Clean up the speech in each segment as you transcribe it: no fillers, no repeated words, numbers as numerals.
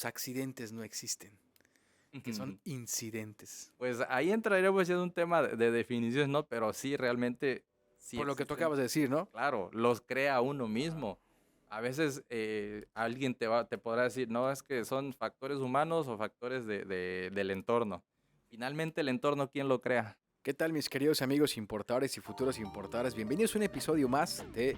accidentes no existen, que son Ujú. incidentes. Pues ahí entraríamos ya en un tema de definiciones, ¿no? Pero sí, realmente sí Por lo que tú existen, acabas de decir, ¿no? claro, los crea uno mismo. A veces alguien te podrá decir, no, es que son factores humanos o factores del entorno. Finalmente, el entorno, ¿quién lo crea? ¿Qué tal, mis queridos amigos importadores y futuros importadores? Bienvenidos a un episodio más de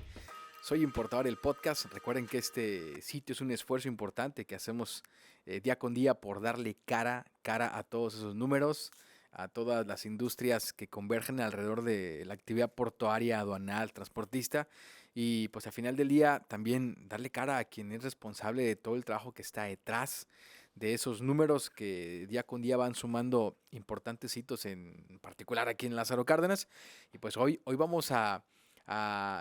Soy Importador, el podcast. Recuerden que este sitio es un esfuerzo importante que hacemos día con día por darle cara a todos esos números, a todas las industrias que convergen alrededor de la actividad portuaria, aduanal, transportista. Y pues al final del día también darle cara a quien es responsable de todo el trabajo que está detrás de esos números que día con día van sumando importantes hitos, en particular aquí en Lázaro Cárdenas. Y pues hoy vamos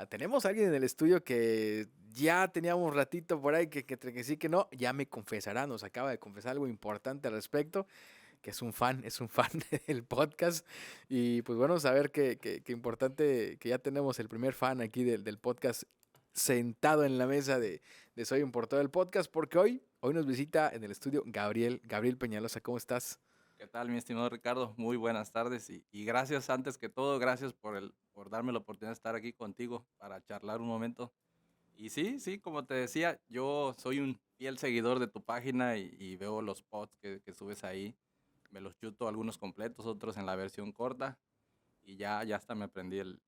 tenemos a alguien en el estudio que ya teníamos ratito por ahí que sí que no, ya me confesará, nos acaba de confesar algo importante al respecto, que es un fan del podcast. Y pues bueno, saber que importante que ya tenemos el primer fan aquí del podcast sentado en la mesa de Soy Importador del podcast, porque hoy nos visita en el estudio Gabriel Peñalosa. ¿Cómo estás? ¿Qué tal, mi estimado Ricardo? Muy buenas tardes y gracias antes que todo, gracias por darme la oportunidad de estar aquí contigo para charlar un momento. Y sí, sí, como te decía, yo soy un fiel seguidor de tu página y veo los posts que subes ahí. Me los chuto algunos completos, otros en la versión corta y ya hasta me aprendí el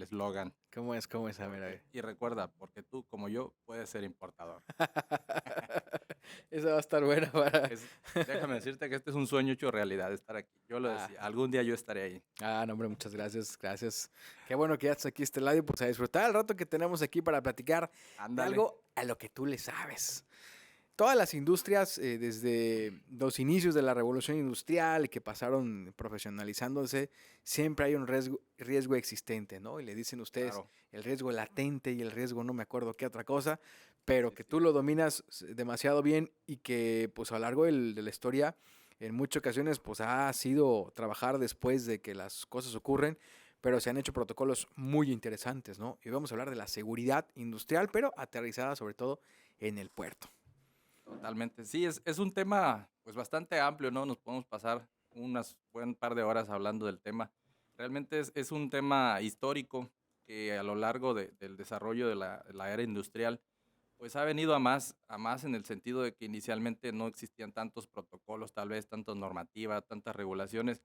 eslogan. ¿Cómo es? ¿Cómo es? A ver, a ver. Y recuerda, porque tú como yo puedes ser importador. Esa va a estar buena para... Es, déjame decirte que este es un sueño hecho realidad, estar aquí. Yo lo Ah, decía, algún día yo estaré ahí. no, hombre, muchas gracias, gracias. Qué bueno que ya estás aquí a este lado y pues a disfrutar el rato que tenemos aquí para platicar de Ándale. algo a lo que tú le sabes. Todas las industrias, desde los inicios de la revolución industrial que pasaron profesionalizándose, siempre hay un riesgo existente, ¿no? Y le dicen ustedes Claro, el riesgo latente y el riesgo no me acuerdo qué otra cosa, pero sí, que sí. tú lo dominas demasiado bien y que pues a lo largo de la historia, en muchas ocasiones, pues ha sido trabajar después de que las cosas ocurren, pero se han hecho protocolos muy interesantes, ¿no? Y vamos a hablar de la seguridad industrial, pero aterrizada sobre todo en el puerto. Totalmente. Sí, es un tema pues bastante amplio, ¿no? Nos podemos pasar unas buen par de horas hablando del tema. Realmente es un tema histórico que a lo largo del desarrollo de la era industrial, pues ha venido a más en el sentido de que inicialmente no existían tantos protocolos, tal vez tantas normativas, tantas regulaciones,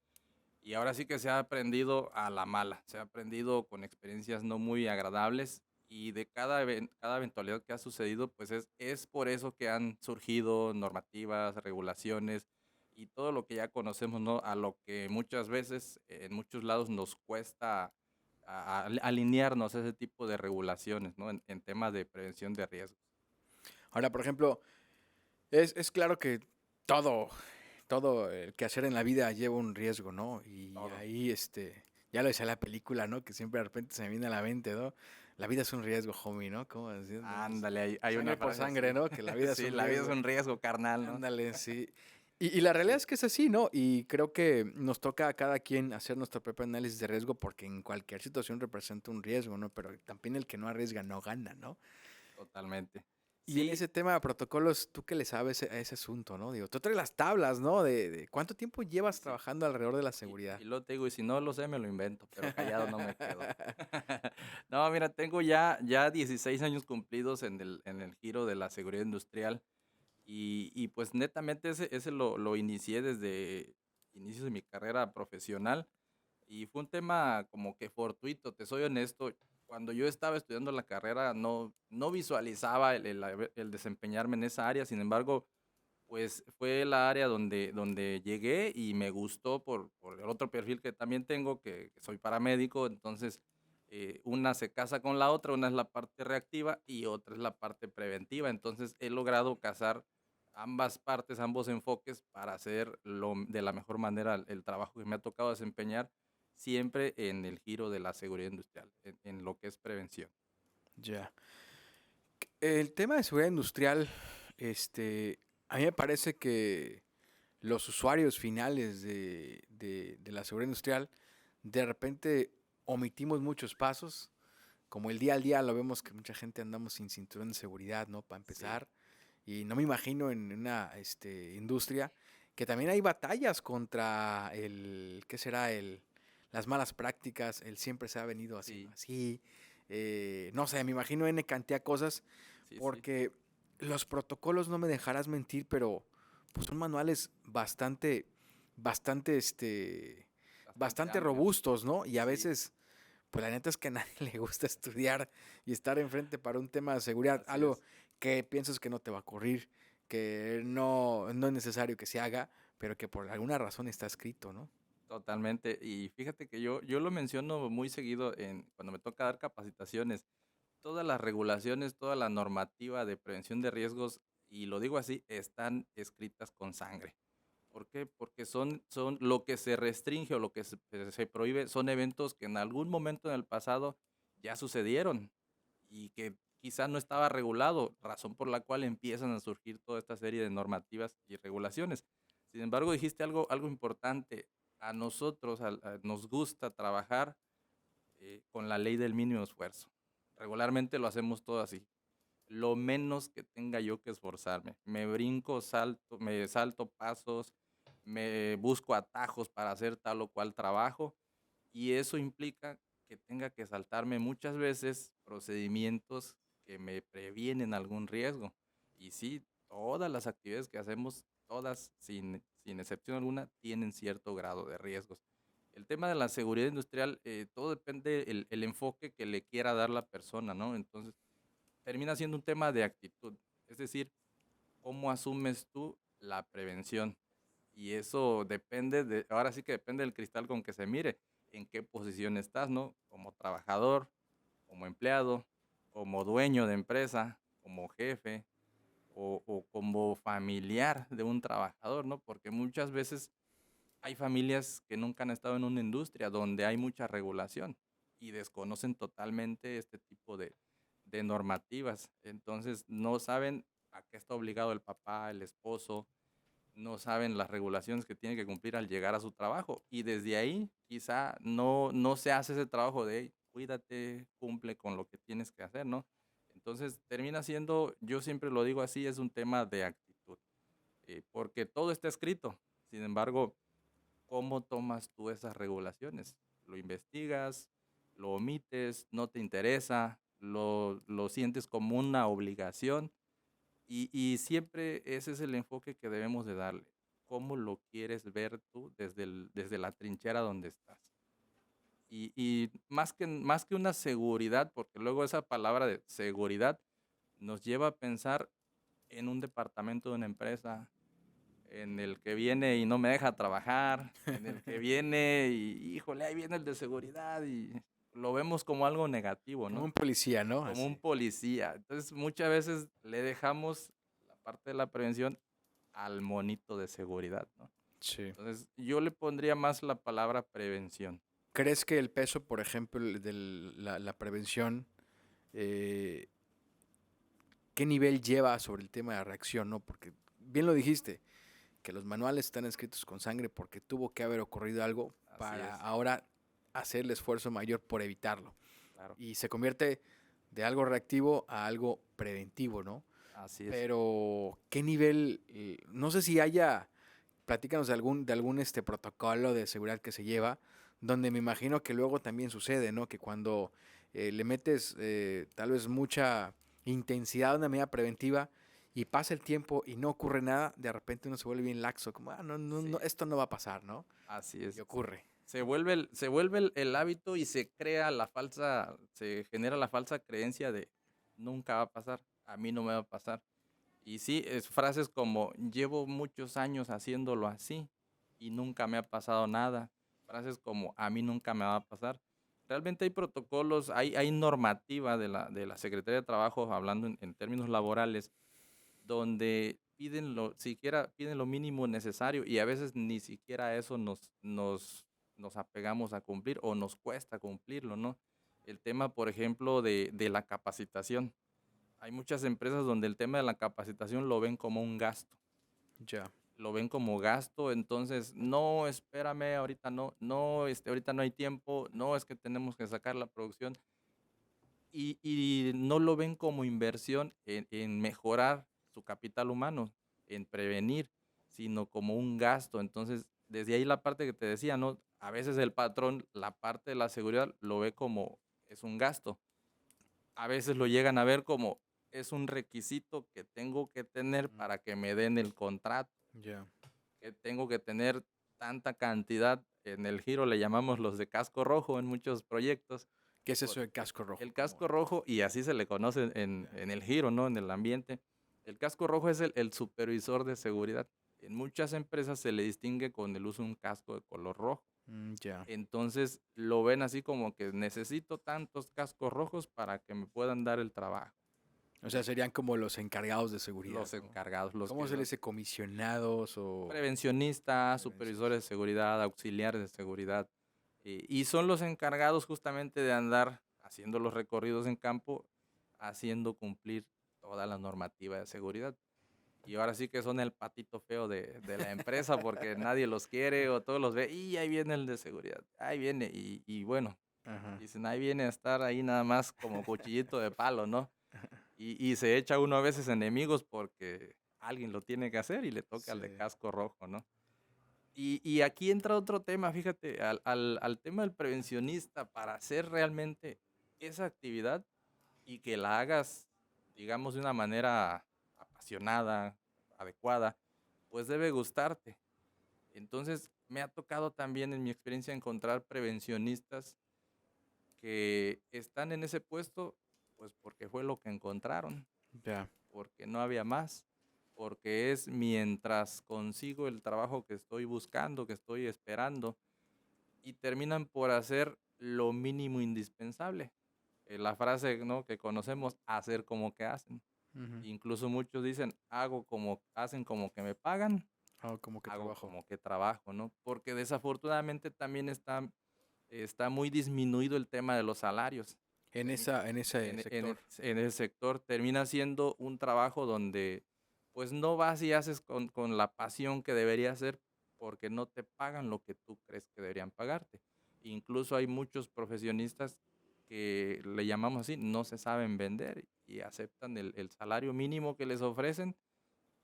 y ahora sí que se ha aprendido a la mala, se ha aprendido con experiencias no muy agradables y de cada eventualidad que ha sucedido, pues es por eso que han surgido normativas, regulaciones y todo lo que ya conocemos, ¿no? A lo que muchas veces en muchos lados nos cuesta alinearnos a ese tipo de regulaciones, ¿no? En temas de prevención de riesgos. Ahora, por ejemplo, es claro que todo, todo el que hacer en la vida lleva un riesgo, ¿no? Y Todo. ahí, ya lo decía la película, ¿no? Que siempre de repente se me viene a la mente, ¿no? La vida es un riesgo, homie, ¿no? ¿Cómo decir? Entonces, Ándale, hay una sangre por frase sangre, así. ¿no? Que la vida es Sí, un la vida es riesgo. un riesgo carnal, ¿no? Ándale, sí. Y la realidad Sí. es que es así, ¿no? Y creo que nos toca a cada quien hacer nuestro propio análisis de riesgo porque en cualquier situación representa un riesgo, ¿no? Pero también el que no arriesga no gana, ¿no? Totalmente. Y en Sí, ese tema de protocolos, ¿tú qué le sabes a ese asunto, no? Digo, tú traes las tablas, ¿no? De cuánto tiempo llevas sí. trabajando alrededor de la Y seguridad. luego te digo, y si no lo sé, me lo invento, pero callado no me quedo. No, mira, tengo ya 16 años cumplidos en el giro de la seguridad industrial y pues netamente ese lo inicié desde inicios de mi carrera profesional y fue un tema como que fortuito, te soy honesto. Cuando yo estaba estudiando la carrera no visualizaba el desempeñarme en esa área, sin embargo, pues fue la área donde llegué y me gustó por el otro perfil que también tengo, que soy paramédico, entonces una se casa con la otra, una es la parte reactiva y otra es la parte preventiva, entonces he logrado casar ambas partes, ambos enfoques para hacer de la mejor manera el trabajo que me ha tocado desempeñar, siempre en el giro de la seguridad industrial, en lo que es prevención. Ya. El tema de seguridad industrial, a mí me parece que los usuarios finales de la seguridad industrial, de repente omitimos muchos pasos, como el día al día lo vemos que mucha gente andamos sin cinturón de seguridad, ¿no? Para Sí, empezar. Y no me imagino en una industria que también hay batallas contra ¿qué será? Las malas prácticas, el siempre se ha venido haciendo Sí, así. No sé, me imagino N cantidad de cosas sí, sí, porque los protocolos, no me dejarás mentir, pero pues son manuales bastante, bastante bastante amplios. robustos, ¿no? Y a Sí, veces, pues la neta es que a nadie le gusta estudiar y estar enfrente para un tema de seguridad, así algo es. que piensas que no te va a ocurrir, que no es necesario que se haga, pero que por alguna razón está escrito, ¿no? Totalmente. Y fíjate que yo lo menciono muy seguido cuando me toca dar capacitaciones. Todas las regulaciones, toda la normativa de prevención de riesgos, y lo digo así, están escritas con sangre. ¿Por qué? Porque son lo que se restringe o lo que se prohíbe, son eventos que en algún momento en el pasado ya sucedieron y que quizá no estaba regulado, razón por la cual empiezan a surgir toda esta serie de normativas y regulaciones. Sin embargo, dijiste algo importante. A nosotros nos gusta trabajar con la ley del mínimo esfuerzo. Regularmente lo hacemos todo así. Lo menos que tenga yo que esforzarme. Me brinco, salto, me salto pasos, me busco atajos para hacer tal o cual trabajo y eso implica que tenga que saltarme muchas veces procedimientos que me previenen algún riesgo. Y sí, todas las actividades que hacemos, todas sin excepción alguna, tienen cierto grado de riesgos. El tema de la seguridad industrial, todo depende el enfoque que le quiera dar la persona, ¿no? Entonces, termina siendo un tema de actitud. Es decir, cómo asumes tú la prevención. Y eso depende ahora sí que depende del cristal con que se mire, en qué posición estás, ¿no? Como trabajador, como empleado, como dueño de empresa, como jefe o como familiar de un trabajador, ¿no? Porque muchas veces hay familias que nunca han estado en una industria donde hay mucha regulación y desconocen totalmente este tipo de normativas. Entonces no saben a qué está obligado el papá, el esposo, no saben las regulaciones que tienen que cumplir al llegar a su trabajo. Y desde ahí quizá no se hace ese trabajo de "Hey, cuídate, cumple con lo que tienes que hacer, ¿no? Entonces termina siendo, yo siempre lo digo así, es un tema de actitud, porque todo está escrito. Sin embargo, ¿cómo tomas tú esas regulaciones? ¿Lo investigas? ¿Lo omites? ¿No te interesa? ¿Lo sientes como una obligación? Y siempre ese es el enfoque que debemos de darle. ¿Cómo lo quieres ver tú desde la trinchera donde estás? Y más que una seguridad, porque luego esa palabra de seguridad nos lleva a pensar en un departamento de una empresa, en el que viene y no me deja trabajar, en el que viene y, híjole, ahí viene el de seguridad y lo vemos como algo negativo, Como ¿no? un policía, ¿no? Como un Así. policía. Entonces, muchas veces le dejamos la parte de la prevención al monito de seguridad, ¿no? Sí. Entonces, yo le pondría más la palabra prevención. ¿Crees que el peso, por ejemplo, de la prevención, eh, qué nivel lleva sobre el tema de la reacción, ¿no? Porque bien lo dijiste, que los manuales están escritos con sangre porque tuvo que haber ocurrido algo Así para es, ahora hacer el esfuerzo mayor por evitarlo. claro. Y se convierte de algo reactivo a algo preventivo, ¿no? Así es. Pero, ¿qué nivel? No sé si haya, platícanos de algún protocolo de seguridad que se lleva, donde me imagino que luego también sucede, ¿no? Que cuando le metes tal vez mucha intensidad a una medida preventiva y pasa el tiempo y no ocurre nada, de repente uno se vuelve bien laxo, como, no, no, no, Sí, esto no va a pasar, ¿no? así Y es. ocurre. Se vuelve el hábito y se genera la falsa creencia de nunca va a pasar, a mí no me va a pasar. Y sí, es frases como llevo muchos años haciéndolo así y nunca me ha pasado nada. Frases como a mí nunca me va a pasar. Realmente hay protocolos, hay normativa de la Secretaría de Trabajo, hablando en términos laborales, donde piden lo mínimo necesario y a veces ni siquiera eso nos apegamos a cumplir o nos cuesta cumplirlo, ¿no? El tema, por ejemplo, de la capacitación. Hay muchas empresas donde el tema de la capacitación lo ven como un gasto, Ya. entonces, no, espérame, ahorita no, no, ahorita no hay tiempo, no, es que tenemos que sacar la producción y no lo ven como inversión en mejorar su capital humano, en prevenir, sino como un gasto. Entonces, desde ahí la parte que te decía, ¿no? A veces el patrón, la parte de la seguridad, lo ve como es un gasto. A veces lo llegan a ver como es un requisito que tengo que tener para que me den el contrato, Ya. que tengo que tener tanta cantidad. En el giro le llamamos los de casco rojo en muchos proyectos. ¿Qué es eso por- de casco rojo? El casco rojo, y así se le conoce en el giro, ¿no? En el ambiente. El casco rojo es el supervisor de seguridad. En muchas empresas se le distingue con el uso de un casco de color rojo. Ya. Entonces lo ven así como que necesito tantos cascos rojos para que me puedan dar el trabajo. O sea, serían como los encargados de seguridad, Los ¿no? encargados, los ¿Cómo que se les los dice? Comisionados o prevencionistas, prevenciones. supervisores de seguridad, auxiliares de seguridad, y son los encargados justamente de andar haciendo los recorridos en campo, haciendo cumplir toda la normativa de seguridad. Y ahora sí que son el patito feo de la empresa porque nadie los quiere o todos los ve, y ahí viene el de seguridad, ahí viene, y bueno, Ajá. dicen, ahí viene a estar ahí nada más como cuchillito de palo, ¿no? Y se echa uno a veces enemigos porque alguien lo tiene que hacer y le toca al Sí. de casco rojo, ¿no? Y aquí entra otro tema, fíjate, al tema del prevencionista, para hacer realmente esa actividad y que la hagas, digamos, de una manera apasionada, adecuada, pues debe gustarte. Entonces, me ha tocado también en mi experiencia encontrar prevencionistas que están en ese puesto, pues porque fue lo que encontraron, Ya. porque no había más, porque es mientras consigo el trabajo que estoy buscando, que estoy esperando, y terminan por hacer lo mínimo indispensable. La frase, ¿no?, que conocemos, hacer como que hacen. Ujú. Incluso muchos dicen, hacen como que me pagan, Ah, como que hago trabajo. como que trabajo, ¿no? Porque desafortunadamente también está muy disminuido el tema de los salarios. Termi- En ese sector. en el sector termina siendo un trabajo donde pues no vas y haces con la pasión que debería ser porque no te pagan lo que tú crees que deberían pagarte. Incluso hay muchos profesionistas que le llamamos así, no se saben vender y aceptan el salario mínimo que les ofrecen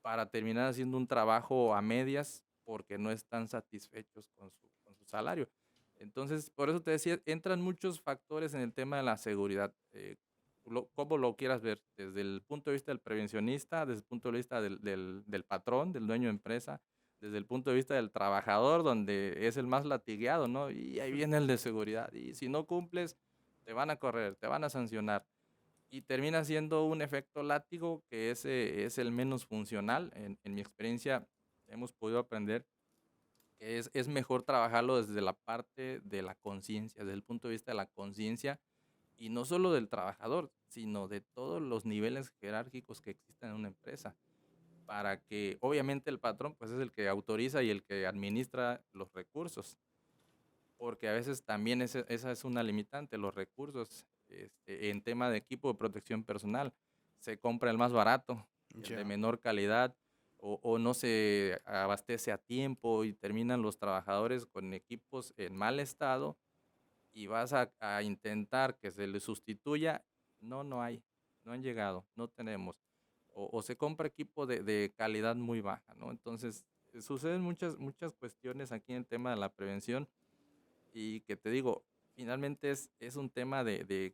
para terminar haciendo un trabajo a medias porque no están satisfechos con su salario. Entonces, por eso te decía, entran muchos factores en el tema de la seguridad. Cómo lo quieras ver, desde el punto de vista del prevencionista, desde el punto de vista del patrón, del dueño de empresa, desde el punto de vista del trabajador, donde es el más latigueado, ¿no? Y ahí viene el de seguridad. Y si no cumples, te van a correr, te van a sancionar y termina siendo un efecto látigo que ese es el menos funcional. En mi experiencia hemos podido aprender que es mejor trabajarlo desde la parte de la conciencia, desde el punto de vista de la conciencia, y no solo del trabajador, sino de todos los niveles jerárquicos que existen en una empresa, para que obviamente el patrón pues es el que autoriza y el que administra los recursos, porque a veces también esa es una limitante, los recursos en tema de equipo de protección personal. Se compra el más barato, el de Ya. menor calidad, o no se abastece a tiempo y terminan los trabajadores con equipos en mal estado y vas a intentar que se les sustituya. No, no hay, no han llegado, no tenemos. O se compra equipo de calidad muy baja, ¿no? Entonces, suceden muchas cuestiones aquí en el tema de la prevención y que te digo, finalmente es un tema de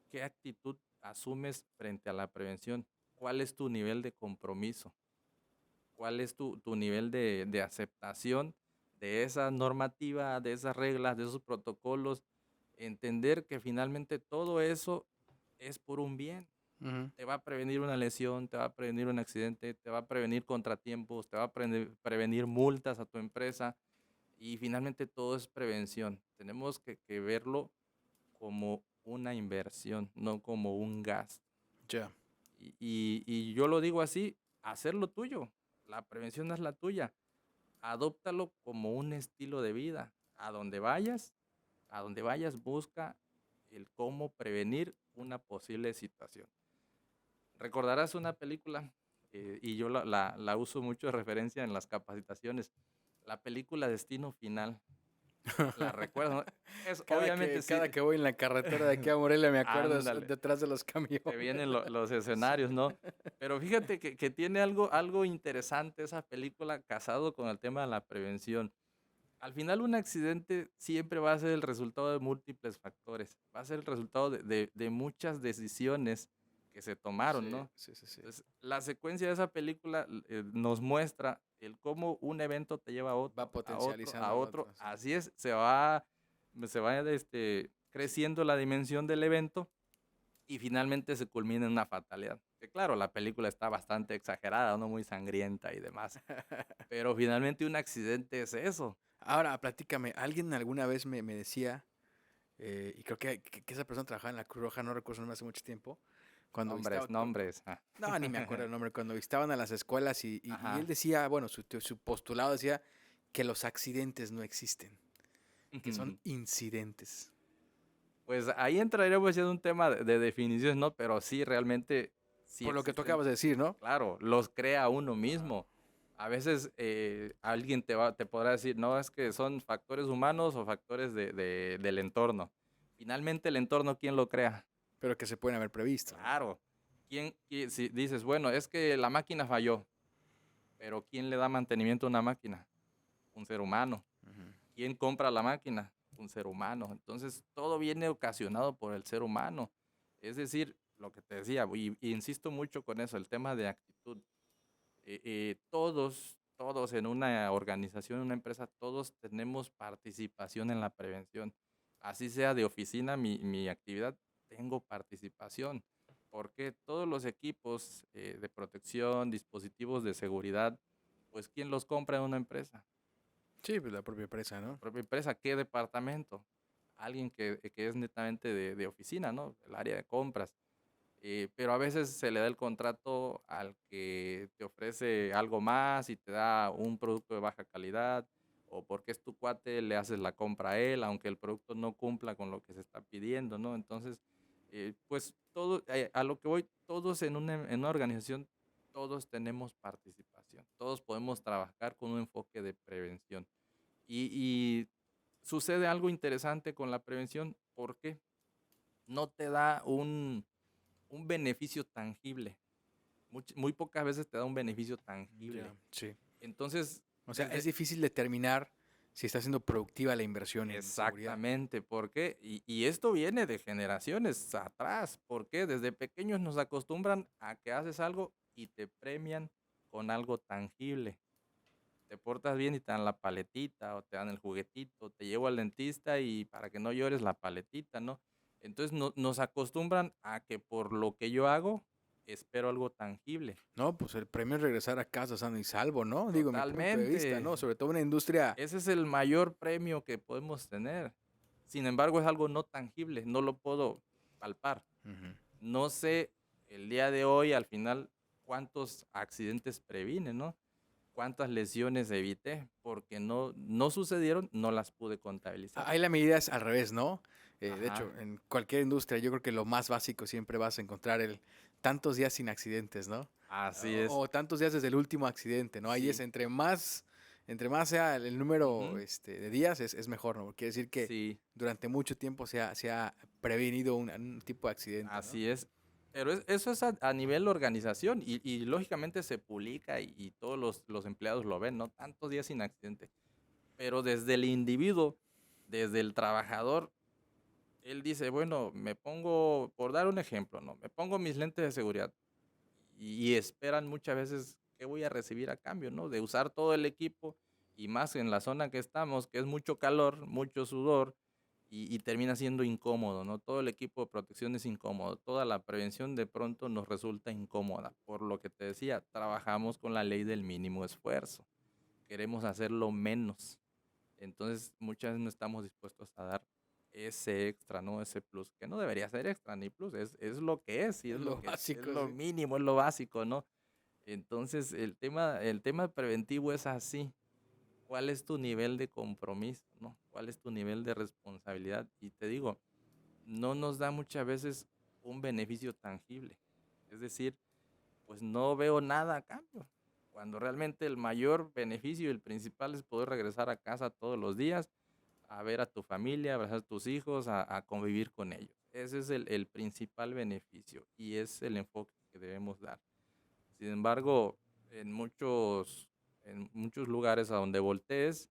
qué actitud asumes frente a la prevención, cuál es tu nivel de compromiso, cuál es tu nivel de aceptación de esa normativa, de esas reglas, de esos protocolos, entender que finalmente todo eso es por un bien. Ujú. Te va a prevenir una lesión, te va a prevenir un accidente, te va a prevenir contratiempos, te va a prevenir multas a tu empresa, y finalmente todo es prevención. Tenemos que verlo como una inversión, no como un gasto. Ya. Y yo lo digo así, hacerlo tuyo. La prevención es la tuya. Adóptalo como un estilo de vida. A donde vayas, busca el cómo prevenir una posible situación. Recordarás una película, y yo la uso mucho de referencia en las capacitaciones, la película Destino Final. la recuerdas, ¿no? Es Cada obviamente que, sí, cada que voy en la carretera de aquí a Morelia me acuerdo ándale, detrás de los te camiones. vienen los escenarios, Sí. ¿no? Pero fíjate que tiene algo interesante esa película casado con el tema de la prevención. Al final un accidente siempre va a ser el resultado de múltiples factores, va a ser el resultado de muchas decisiones que se tomaron, Sí, ¿no? sí, sí, sí. Entonces, la secuencia de esa película nos muestra el cómo un evento te lleva a Va otro, a otro, a potencializando lo otro. otro, sí. Así es, se va creciendo la dimensión del evento y finalmente se culmina en una fatalidad. Que claro, la película está bastante exagerada, no muy sangrienta y demás, pero finalmente un accidente es eso. Ahora, platícame, alguien alguna vez me decía, y creo que esa persona trabajaba en la Cruz Roja, no recuerdo su nombre hace mucho tiempo, cuando Nombres, visitaba, nombres. no, ni me acuerdo el nombre, cuando visitaban a las escuelas y él Ajá. decía, bueno, su postulado decía que los accidentes no existen, que son incidentes. Pues ahí entraríamos ya en un tema de definiciones, ¿no? Pero sí, realmente sí Por lo que tú existen. acabas de decir, ¿no? Claro, los crea uno mismo. A veces alguien te podrá decir, no, es que son factores humanos o factores del entorno. Finalmente, el entorno, ¿quién lo crea? Pero que se pueden haber previsto, ¿no? Claro. Si dices, bueno, es que la máquina falló, pero ¿quién le da mantenimiento a una máquina? Un ser humano. Ujú. ¿Quién compra la máquina? Un ser humano. Entonces, todo viene ocasionado por el ser humano. Es decir, lo que te decía, y insisto mucho con eso, el tema de actitud. Todos en una organización, en una empresa, todos tenemos participación en la prevención. Así sea de oficina, mi actividad, tengo participación. Porque todos los equipos de protección, dispositivos de seguridad, pues ¿quién los compra en una empresa? Sí, pues la propia empresa, La ¿no? propia empresa, ¿qué departamento? Alguien que es netamente de oficina, ¿no? El área de compras. Pero a veces se le da el contrato al que te ofrece algo más y te da un producto de baja calidad, o porque es tu cuate, le haces la compra a él, aunque el producto no cumpla con lo que se está pidiendo, ¿no? Entonces, pues a lo que voy, todos en una organización, todos tenemos participación, todos podemos trabajar con un enfoque de prevención. Y sucede algo interesante con la prevención porque no te da un beneficio tangible. Muy pocas veces te da un beneficio tangible. Ya, sí. Entonces, O sea, es desde difícil determinar si está siendo productiva la inversión en seguridad. exactamente, ¿por qué? Y esto viene de generaciones atrás, ¿por qué? Desde pequeños nos acostumbran a que haces algo y te premian con algo tangible. Te portas bien y te dan la paletita o te dan el juguetito, te llevo al dentista y para que no llores la paletita, ¿no? Entonces nos acostumbran a que por lo que yo hago, espero algo tangible. No, pues el premio es regresar a casa sano y salvo, ¿no? Digo, mi punto de vista, Totalmente. ¿no? Sobre todo una industria. Ese es el mayor premio que podemos tener. Sin embargo, es algo no tangible, no lo puedo palpar. Ujú. No sé el día de hoy, al final, cuántos accidentes previne, ¿no? Cuántas lesiones evité, porque no sucedieron, no las pude contabilizar. Ahí la medida es al revés, ¿no? De hecho, Ajá, en cualquier industria yo creo que lo más básico siempre vas a encontrar el tantos días sin accidentes, ¿no? así es. O tantos días desde el último accidente, ¿no? Ahí es Sí, entre más sea el número ujú, de días, es mejor, ¿no? Quiere decir que sí, durante mucho tiempo se ha prevenido un tipo de accidente, ¿no? así es. Pero eso es a nivel organización y lógicamente se publica y todos los empleados lo ven, ¿no? Tantos días sin accidente. Pero desde el individuo, desde el trabajador, él dice, bueno, me pongo, por dar un ejemplo, ¿no? Me pongo mis lentes de seguridad y esperan muchas veces qué voy a recibir a cambio, ¿no? De usar todo el equipo y más en la zona que estamos, que es mucho calor, mucho sudor y termina siendo incómodo, ¿no? Todo el equipo de protección es incómodo, toda la prevención de pronto nos resulta incómoda. Por lo que te decía, trabajamos con la ley del mínimo esfuerzo, queremos hacerlo menos. Entonces, muchas veces no estamos dispuestos a dar ese extra, ¿no? Ese plus, que no debería ser extra ni plus, es lo que es y Es lo es básico, lo sí. mínimo, es lo básico, ¿no? Entonces, el tema preventivo es así. ¿Cuál es tu nivel de compromiso, no? ¿Cuál es tu nivel de responsabilidad? Y te digo, no nos da muchas veces un beneficio tangible. Es decir, pues no veo nada a cambio. Cuando realmente el mayor beneficio y el principal es poder regresar a casa todos los días, a ver a tu familia, a abrazar a tus hijos, a convivir con ellos. Ese es el principal beneficio y es el enfoque que debemos dar. Sin embargo, en muchos lugares a donde voltees,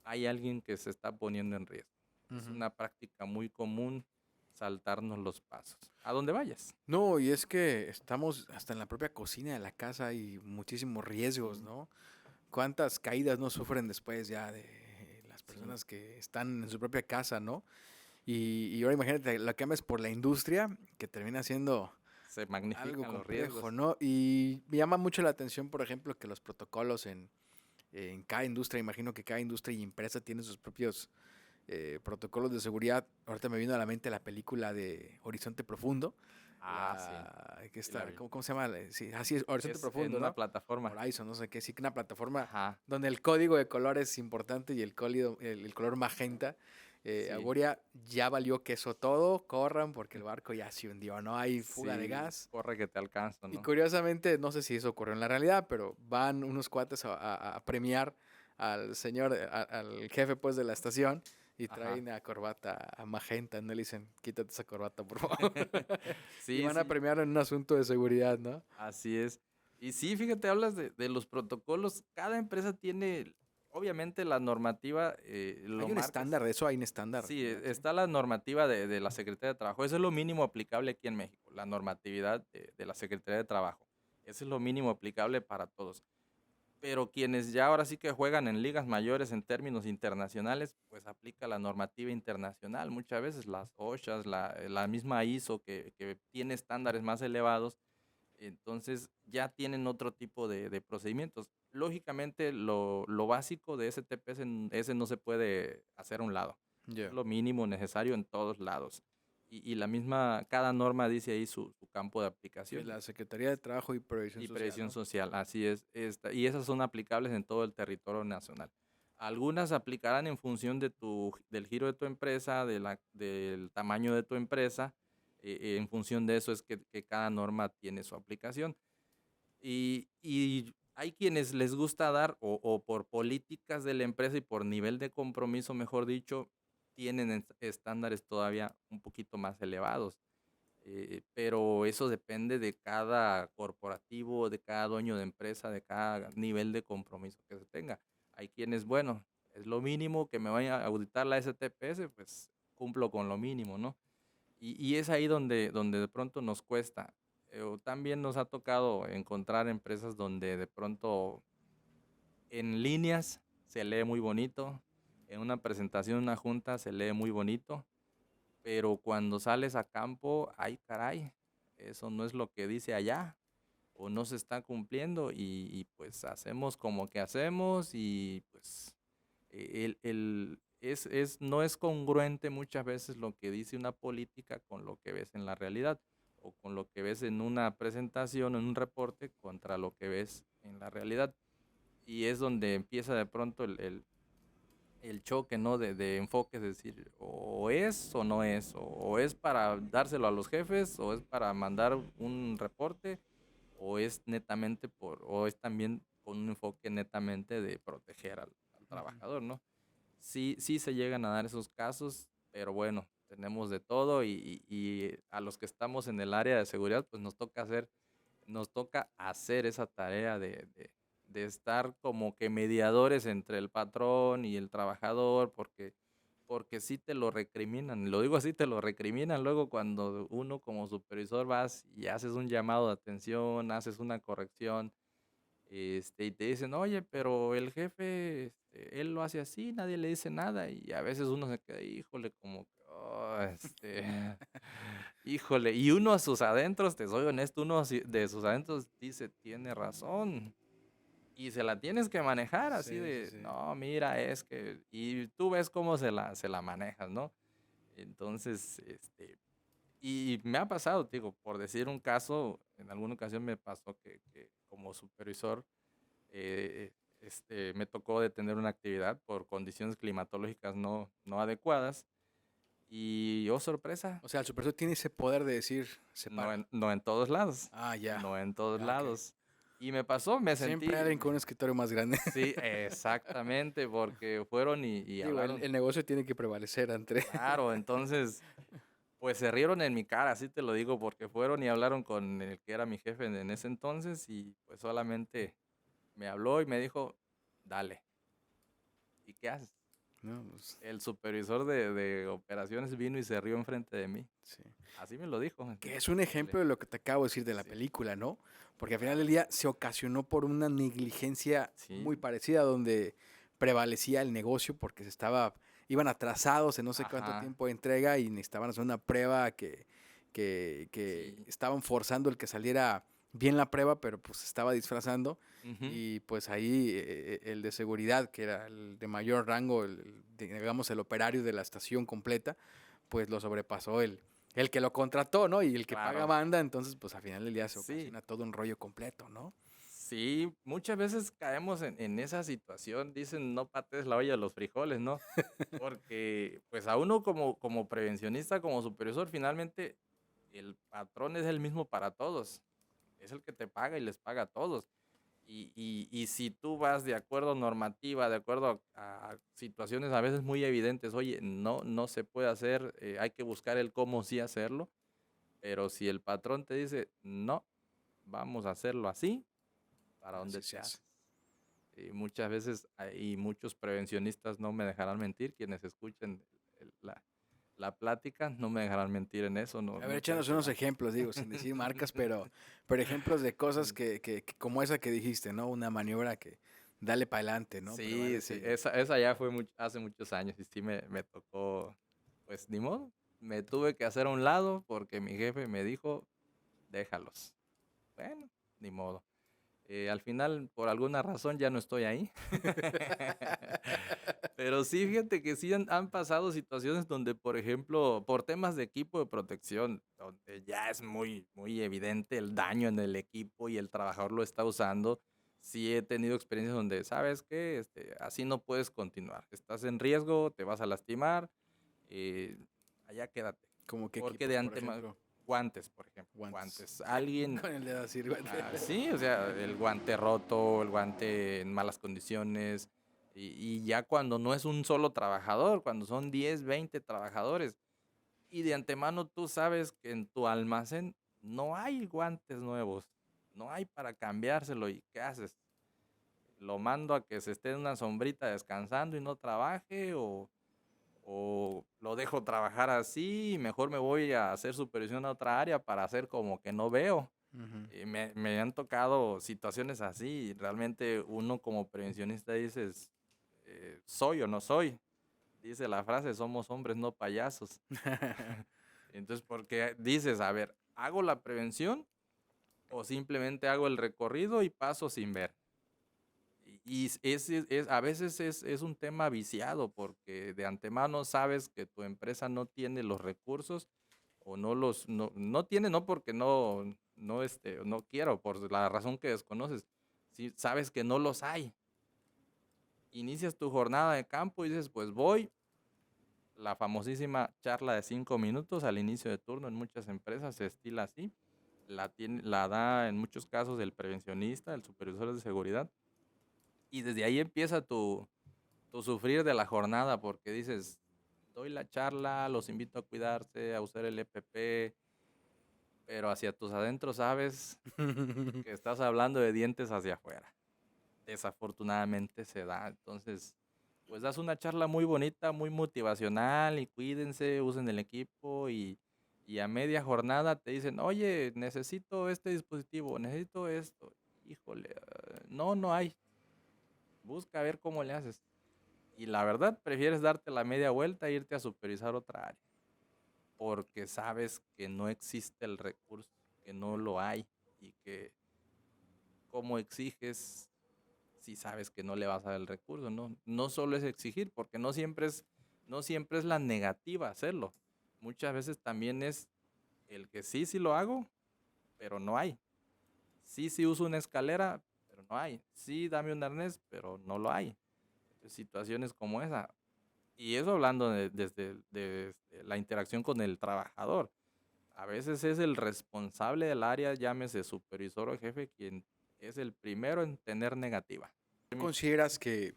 hay alguien que se está poniendo en riesgo. Es Ujú. una práctica muy común saltarnos los pasos. A donde vayas. No, y es que estamos hasta en la propia cocina de la casa hay muchísimos riesgos, Sí, ¿no? ¿Cuántas caídas no sufren después ya de las sí. personas que están en su propia casa, ¿no? Y ahora imagínate, la cambias por la industria, que termina siendo Se algo magnifican los complejo, riesgos. ¿no? Y me llama mucho la atención, por ejemplo, que los protocolos en cada industria, imagino que cada industria y empresa tiene sus propios protocolos de seguridad. Ahorita me vino a la mente la película de Horizonte Profundo, Ah, sí, que sí la está, vi. ¿cómo se llama? Sí, así es, Horizonte Es en Profundo, una ¿no? plataforma. Horizon, no sé qué, sí, que una plataforma Ajá, donde el código de color es importante y el color magenta. sí, Agoria ya valió queso todo, corran porque el barco ya se hundió, no hay fuga de sí, gas. corre que te alcanzo, Y ¿no? curiosamente, no sé si eso ocurrió en la realidad, pero van unos cuates a premiar al señor, al jefe pues de la estación y Ajá. traen a corbata a magenta, no le dicen, quítate esa corbata, por favor. Y Sí, van a sí, premiar en un asunto de seguridad, ¿no? así es. Y sí, fíjate, hablas de los protocolos. Cada empresa tiene, obviamente, la normativa, Hay lo un marcas. estándar de eso, hay un estándar, Sí, ¿verdad? Sí. está la normativa de la Secretaría de Trabajo. Eso es lo mínimo aplicable aquí en México, la normatividad de la Secretaría de Trabajo. Eso es lo mínimo aplicable para todos. Pero quienes ya ahora sí que juegan en ligas mayores en términos internacionales, pues aplica la normativa internacional. Muchas veces las OSHAs, la misma ISO que tiene estándares más elevados, entonces ya tienen otro tipo de procedimientos. Lógicamente, lo básico de STP ese no se puede hacer a un lado. Es Ya. lo mínimo necesario en todos lados. Y la misma, cada norma dice ahí su campo de Sí, aplicación la Secretaría de Trabajo y Previsión y Social, previsión ¿no? social, así es. Y esas son aplicables en todo el territorio nacional. Algunas aplicarán en función del giro de tu empresa, del tamaño de tu empresa. En función de eso es que cada norma tiene su aplicación. Y hay quienes les gusta dar, o por políticas de la empresa y por nivel de compromiso, mejor dicho, tienen estándares todavía un poquito más elevados. Pero eso depende de cada corporativo, de cada dueño de empresa, de cada nivel de compromiso que se tenga. Hay quienes, bueno, es lo mínimo que me vaya a auditar la STPS, pues cumplo con lo mínimo, ¿no? Y es ahí donde de pronto nos cuesta. O también nos ha tocado encontrar empresas donde de pronto en líneas se lee muy bonito, en una presentación, una junta se lee muy bonito, pero cuando sales a campo, ay caray, eso no es lo que dice allá o no se está cumpliendo y pues hacemos como que hacemos y pues no es congruente muchas veces lo que dice una política con lo que ves en la realidad o con lo que ves en una presentación, en un reporte, contra lo que ves en la realidad. Y es donde empieza de pronto el choque, ¿no? De enfoques, es decir, o es o no es, o es para dárselo a los jefes, o es para mandar un reporte, o es netamente o es también con un enfoque netamente de proteger al Ujú. trabajador, ¿no? Sí, sí se llegan a dar esos casos, pero bueno, tenemos de todo y a los que estamos en el área de seguridad, pues nos toca hacer esa tarea de estar como que mediadores entre el patrón y el trabajador, porque sí te lo recriminan, lo digo así, te lo recriminan luego cuando uno como supervisor vas y haces un llamado de atención, haces una corrección, y te dicen, oye, pero el jefe, él lo hace así, nadie le dice nada, y a veces uno se queda, híjole, como que, "Oh, híjole", y uno a sus adentros, te soy honesto, uno de sus adentros dice, tiene razón, y se la tienes que manejar así Sí, sí, de, sí. no, mira, es que, y tú ves cómo se la manejas, ¿no? Entonces, y me ha pasado, digo, por decir un caso, en alguna ocasión me pasó que como supervisor, eh, me tocó detener una actividad por condiciones climatológicas no adecuadas y, oh sorpresa, O sea, el supervisor tiene ese poder de decir, no separa. en, no en todos lados, Ah, ya. no en todos Ya, ok. lados. Y me pasó, me Siempre sentí, alguien con un escritorio más grande. sí, exactamente, porque fueron y Digo, el, hablaron, el negocio tiene que prevalecer entre... claro, entonces, pues se rieron en mi cara, así te lo digo, porque fueron y hablaron con el que era mi jefe en ese entonces y pues solamente me habló y me dijo, dale, ¿y qué haces? No, pues, El supervisor de operaciones vino y se rió enfrente de mí. sí. Así me lo dijo. Que es un Dale. ejemplo de lo que te acabo de decir de la Sí, película, ¿no? Porque al final del claro. día se ocasionó por una negligencia muy Sí, parecida donde prevalecía el negocio porque iban atrasados en no sé cuánto ajá, tiempo de entrega y necesitaban hacer una prueba que sí. estaban forzando el que saliera bien la prueba, pero pues se estaba disfrazando Ujú, y pues ahí el de seguridad, que era el de mayor rango, digamos el operario de la estación completa, pues lo sobrepasó el que lo contrató, ¿no? Y el que paga claro. manda, entonces pues al final del día se Sí, ocasiona todo un rollo completo, ¿no? sí, muchas veces caemos en esa situación, dicen no patees la olla de los frijoles, ¿no? Porque pues a uno como prevencionista, como supervisor, finalmente el patrón es el mismo para todos, es el que te paga y les paga a todos. Y si tú vas de acuerdo a normativa, de acuerdo a situaciones a veces muy evidentes, oye, no se puede hacer, hay que buscar el cómo sí hacerlo, pero si el patrón te dice, no, vamos a hacerlo así, ¿para dónde Así te se hace. haces? Y muchas veces, y muchos prevencionistas no me dejarán mentir, quienes escuchen la plática, no me dejarán mentir en eso, no, A ver, muchas échanos veces unos ejemplos, digo, sin decir marcas, pero ejemplos de cosas que como esa que dijiste, ¿no? Una maniobra que dale para adelante, ¿no? Sí, Prevalece sí, y esa ya fue hace muchos años y sí me tocó, pues ni modo, me tuve que hacer a un lado porque mi jefe me dijo, déjalos. Bueno, ni modo. Al final, por alguna razón, ya no estoy ahí. Pero sí, fíjate que sí han pasado situaciones donde, por ejemplo, por temas de equipo de protección, donde ya es muy evidente el daño en el equipo y el trabajador lo está usando. Sí he tenido experiencias donde, ¿sabes qué? Así no puedes continuar. Estás en riesgo, te vas a lastimar, eh, allá quédate. como qué Porque de equipos, por antemano, ejemplo, guantes, por ejemplo, guantes. guantes. Alguien, Con el dedo así, guante. sí, o sea, el guante roto, el guante en malas condiciones, y ya cuando no es un solo trabajador, cuando son 10 20 trabajadores, y de antemano tú sabes que en tu almacén no hay guantes nuevos, no hay para cambiárselo, ¿y qué haces? ¿Lo mando a que se esté en una sombrita descansando y no trabaje? ¿O lo dejo trabajar así y mejor me voy a hacer supervisión a otra área para hacer como que no veo? Ujú. Me han tocado situaciones así y realmente uno como prevencionista dices, ¿soy o no soy? Dice la frase, somos hombres, no payasos. Entonces, porque dices, a ver, ¿hago la prevención o simplemente hago el recorrido y paso sin ver? Y a veces es un tema viciado porque de antemano sabes que tu empresa no tiene los recursos o no tiene, no porque no quiero, por la razón que desconoces. Si sabes que no los hay. Inicias tu jornada de campo y dices, pues voy, la famosísima charla de 5 minutos al inicio de turno en muchas empresas se estila así. La da en muchos casos el prevencionista, el supervisor de seguridad. Y desde ahí empieza tu sufrir de la jornada porque dices, doy la charla, los invito a cuidarse, a usar el EPP, pero hacia tus adentros sabes que estás hablando de dientes hacia afuera. Desafortunadamente se da. Entonces, pues das una charla muy bonita, muy motivacional y cuídense, usen el equipo y a media jornada te dicen, oye, necesito este dispositivo, necesito esto. Híjole, no hay. Busca a ver cómo le haces. Y la verdad, prefieres darte la media vuelta e irte a supervisar otra área, porque sabes que no existe el recurso, que no lo hay y que cómo exiges si sabes que no le vas a dar el recurso, ¿no? No solo es exigir, porque no siempre es la negativa hacerlo. Muchas veces también es el que sí lo hago, pero no hay. Sí uso una escalera, pero no hay. Sí, dame un arnés, pero no lo hay. Situaciones como esa. Y eso hablando desde la interacción con el trabajador. A veces es el responsable del área, llámese supervisor o jefe, quien es el primero en tener negativa. ¿Tú consideras que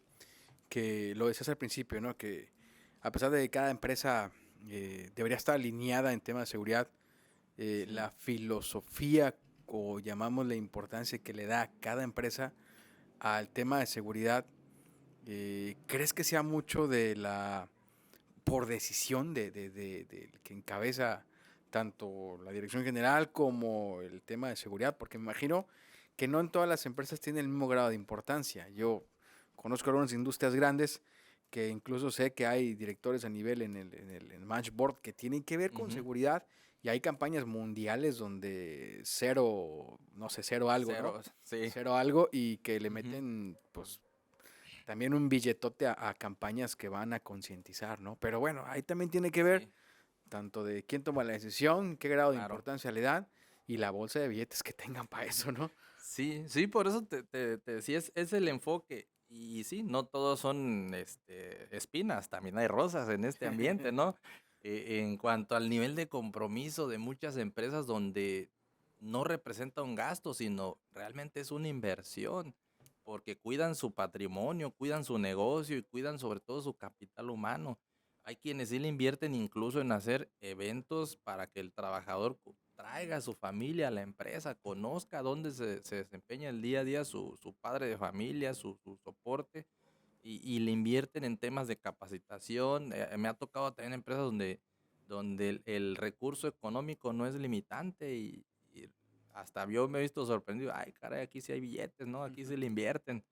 lo decías al principio, ¿no? Que a pesar de que cada empresa debería estar alineada en temas de seguridad, Sí. la filosofía o llamamos la importancia que le da cada empresa al tema de seguridad, ¿crees que sea mucho de la por decisión de que encabeza tanto la dirección general como el tema de seguridad? Porque me imagino que no en todas las empresas tiene el mismo grado de importancia. Yo conozco algunas industrias grandes que incluso sé que hay directores a nivel en Management Board que tienen que ver con Ujú. seguridad y hay campañas mundiales donde cero, no sé, cero algo, ¿no? Cero, sí. Cero algo y que le Ujú. meten, pues, también un billetote a campañas que van a concientizar, ¿no? Pero bueno, ahí también tiene que ver Sí, tanto de quién toma la decisión, qué grado de claro. importancia le dan y la bolsa de billetes que tengan para eso, ¿no? Sí, sí, por eso te decía, es el enfoque. Y sí, no todos son espinas, también hay rosas en este ambiente, ¿no? En cuanto al nivel de compromiso de muchas empresas donde no representa un gasto, sino realmente es una inversión, porque cuidan su patrimonio, cuidan su negocio y cuidan sobre todo su capital humano. Hay quienes sí le invierten incluso en hacer eventos para que el trabajador traiga a su familia a la empresa, conozca dónde se desempeña el día a día su padre de familia, su soporte, y le invierten en temas de capacitación. Me ha tocado también empresas donde el recurso económico no es limitante y hasta yo me he visto sorprendido. Ay, caray, aquí sí hay billetes, ¿no? Aquí Ujú. sí le invierten.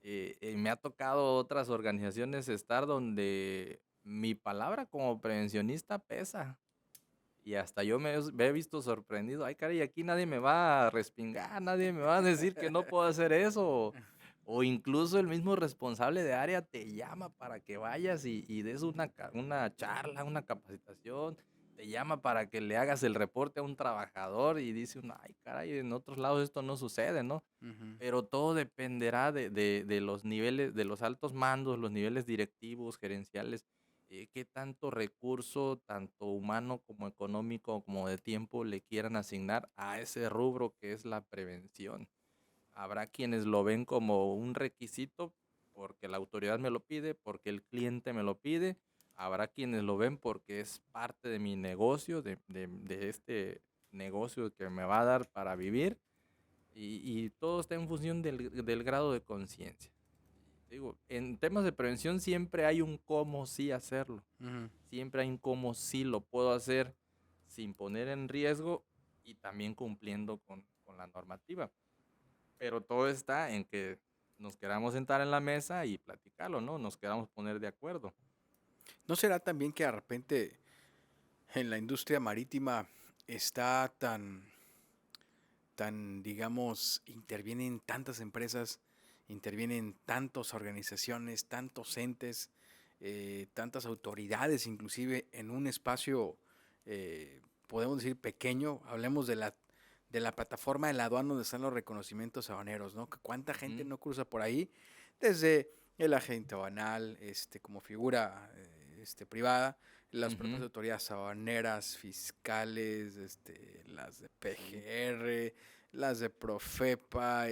Me ha tocado otras organizaciones estar donde mi palabra como prevencionista pesa. Y hasta yo me he visto sorprendido. Ay, caray, aquí nadie me va a respingar, nadie me va a decir que no puedo hacer eso. O incluso el mismo responsable de área te llama para que vayas y des una charla, una capacitación. Te llama para que le hagas el reporte a un trabajador y dice uno, ay, caray, en otros lados esto no sucede, ¿no? Ujú. Pero todo dependerá de los niveles, de los altos mandos, los niveles directivos, gerenciales, qué tanto recurso, tanto humano como económico, como de tiempo, le quieran asignar a ese rubro que es la prevención. Habrá quienes lo ven como un requisito porque la autoridad me lo pide, porque el cliente me lo pide. Habrá quienes lo ven porque es parte de mi negocio, de este negocio que me va a dar para vivir y todo está en función del grado de conciencia. Digo, en temas de prevención siempre hay un cómo sí hacerlo. Ujú. Siempre hay un cómo sí lo puedo hacer sin poner en riesgo y también cumpliendo con la normativa. Pero todo está en que nos queramos sentar en la mesa y platicarlo, ¿no? Nos queramos poner de acuerdo. ¿No será también que de repente en la industria marítima está tan, digamos, intervienen tantas empresas, intervienen tantas organizaciones, tantos entes, tantas autoridades, inclusive en un espacio, podemos decir, pequeño? Hablemos de la plataforma de la aduana donde están los reconocimientos aduaneros, ¿no? Que cuánta gente Ujú, no cruza por ahí, desde el agente aduanal, como figura privada, las propias ujú. autoridades aduaneras, fiscales, las de Sí, PGR, las de Profepa,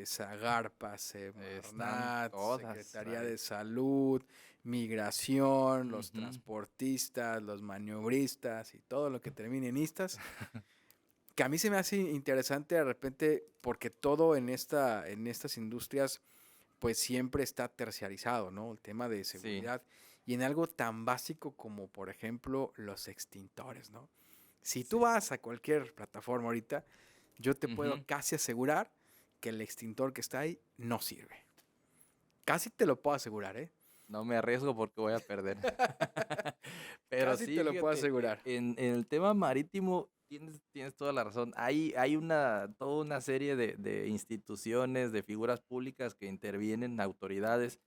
Zagarpa, están Semarnat, todas Secretaría ahí. de Salud, Migración, los Ujú. transportistas, los maniobristas y todo lo que termine en istas, que a mí se me hace interesante de repente porque todo en estas industrias pues siempre está terciarizado, ¿no? El tema de Sí. seguridad y en algo tan básico como por ejemplo los extintores, ¿no? Si tú Sí. vas a cualquier plataforma ahorita, yo te puedo Ujú. casi asegurar que el extintor que está ahí no sirve. Casi te lo puedo asegurar, ¿eh? No me arriesgo porque voy a perder. Pero Casi te sí, lo puedo fíjate, asegurar. en el tema marítimo tienes toda la razón. Hay toda una serie de instituciones, de figuras públicas que intervienen, autoridades.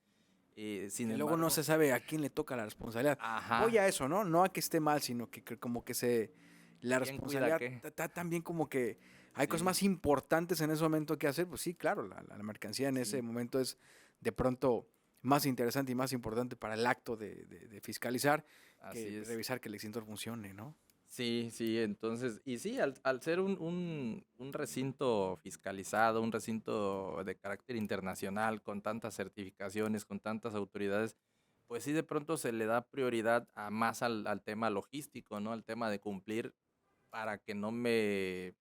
Sin Que luego no embargo, se sabe a quién le toca la responsabilidad. Voy ajá, a eso, ¿no? No a que esté mal, sino que como que la ¿quién cuida responsabilidad qué? está también como que hay cosas Sí, más importantes en ese momento que hacer. Pues sí, claro, la mercancía en ese sí, momento es de pronto más interesante y más importante para el acto de fiscalizar así que es. revisar que el extintor funcione, ¿no? Sí, sí, entonces, y sí, al ser un recinto fiscalizado, un recinto de carácter internacional, con tantas certificaciones, con tantas autoridades, pues sí, de pronto se le da prioridad a más al tema logístico, ¿no? Al tema de cumplir para que no me,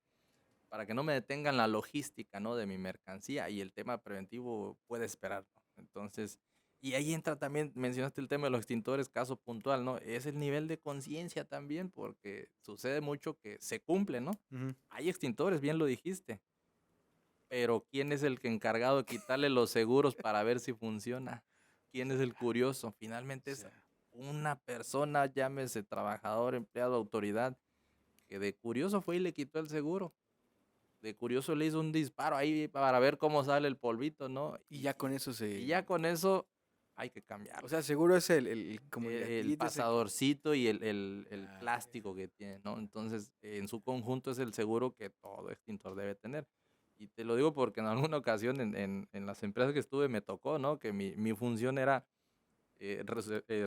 para que no me detengan la logística, ¿no? De mi mercancía y el tema preventivo puede esperar, ¿no? Entonces, y ahí entra también, mencionaste el tema de los extintores, caso puntual, ¿no? Es el nivel de conciencia también, porque sucede mucho que se cumple, ¿no? Ujú. Hay extintores, bien lo dijiste, pero ¿quién es el que encargado de quitarle los seguros para ver si funciona? ¿Quién es el curioso? Finalmente Sí. es una persona, llámese trabajador, empleado, autoridad, que de curioso fue y le quitó el seguro. De curioso le hizo un disparo ahí para ver cómo sale el polvito, ¿no? Y ya con eso Y se... ya con eso hay que O cambiarlo. sea, seguro es como el El gatillito ese que... pasadorcito y el Ah, ya, plástico que tiene, ¿no? Entonces, en su conjunto es el seguro que todo extintor debe tener. Y te lo digo porque en alguna ocasión en las empresas que estuve me tocó, ¿no? Que mi función era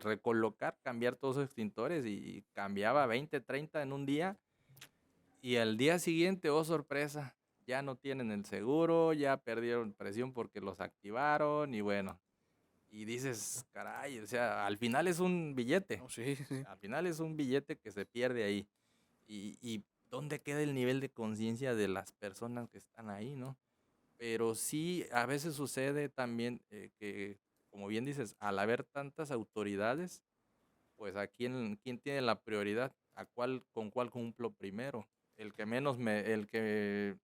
recolocar, cambiar todos los extintores y cambiaba 20, 30 en un día. Y al día siguiente, oh sorpresa, ya no tienen el seguro, ya perdieron presión porque los activaron y bueno, y dices, caray, o sea, al final es un billete, no, sí, sí. al final es un billete que se pierde ahí. Y ¿dónde queda el nivel de conciencia de las personas que están ahí, no? Pero sí, a veces sucede también que, como bien dices, al haber tantas autoridades, pues a quién tiene la prioridad, con cuál cumplo primero, el que menos el que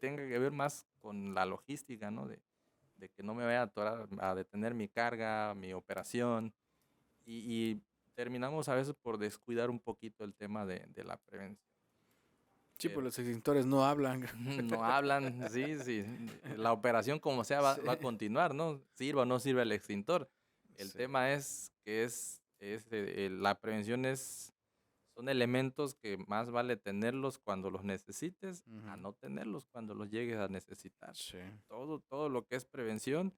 tenga que ver más con la logística, ¿no? De que no me vaya a atorar, a detener mi carga, mi operación, y terminamos a veces por descuidar un poquito el tema de la prevención. Sí, pues Pero los extintores no hablan. no hablan, sí, sí, la operación como sea Sí, va a continuar, ¿no? Sirva o no sirva el extintor. El sí. tema es que la prevención son elementos que más vale tenerlos cuando los necesites a Ujú. no tenerlos cuando los llegues a necesitar. Sí. Todo lo que es prevención,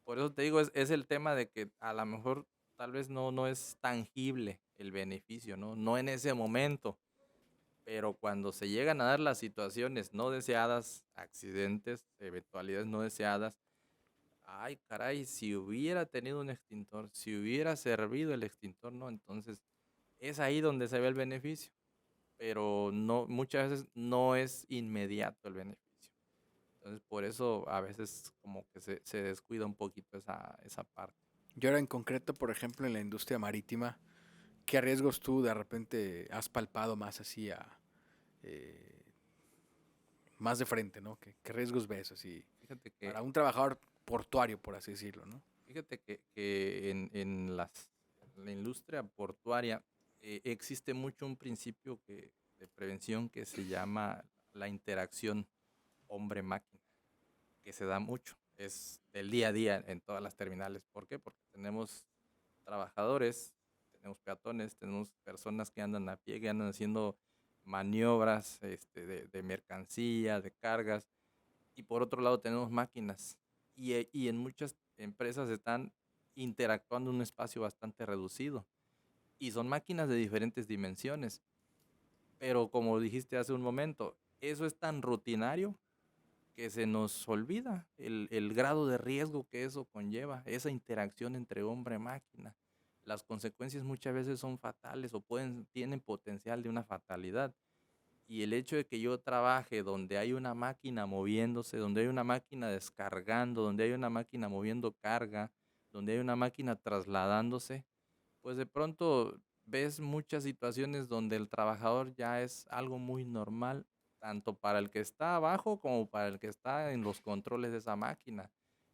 por eso te digo, es el tema de que a lo mejor tal vez no es tangible el beneficio, ¿no? No en ese momento, pero cuando se llegan a dar las situaciones no deseadas, accidentes, eventualidades no deseadas, ay, caray, si hubiera tenido un extintor, si hubiera servido el extintor, ¿no? Entonces, es ahí donde se ve el beneficio, pero no, muchas veces no es inmediato el beneficio. Entonces, por eso a veces como que se descuida un poquito esa parte. Y ahora en concreto, por ejemplo, en la industria marítima, ¿qué riesgos tú de repente has palpado más así eh, más de frente, ¿no? ¿Qué riesgos ves así Fíjate para que, un trabajador portuario, por así decirlo, ¿no? fíjate que en la industria portuaria existe mucho un principio de prevención que se llama la interacción hombre-máquina, que se da mucho. Es del día a día en todas las terminales. ¿Por qué? Porque tenemos trabajadores, tenemos peatones, tenemos personas que andan a pie, que andan haciendo maniobras de mercancía, de cargas, y por otro lado tenemos máquinas. Y en muchas empresas están interactuando en un espacio bastante reducido. Y son máquinas de diferentes dimensiones. Pero como dijiste hace un momento, eso es tan rutinario que se nos olvida el grado de riesgo que eso conlleva, esa interacción entre hombre y máquina. Las consecuencias muchas veces son fatales o tienen potencial de una fatalidad. Y el hecho de que yo trabaje donde hay una máquina moviéndose, donde hay una máquina descargando, donde hay una máquina moviendo carga, donde hay una máquina trasladándose, pues de pronto ves muchas situaciones donde el trabajador ya es algo muy normal, tanto para el que está abajo como para el que está en los controles de esa máquina.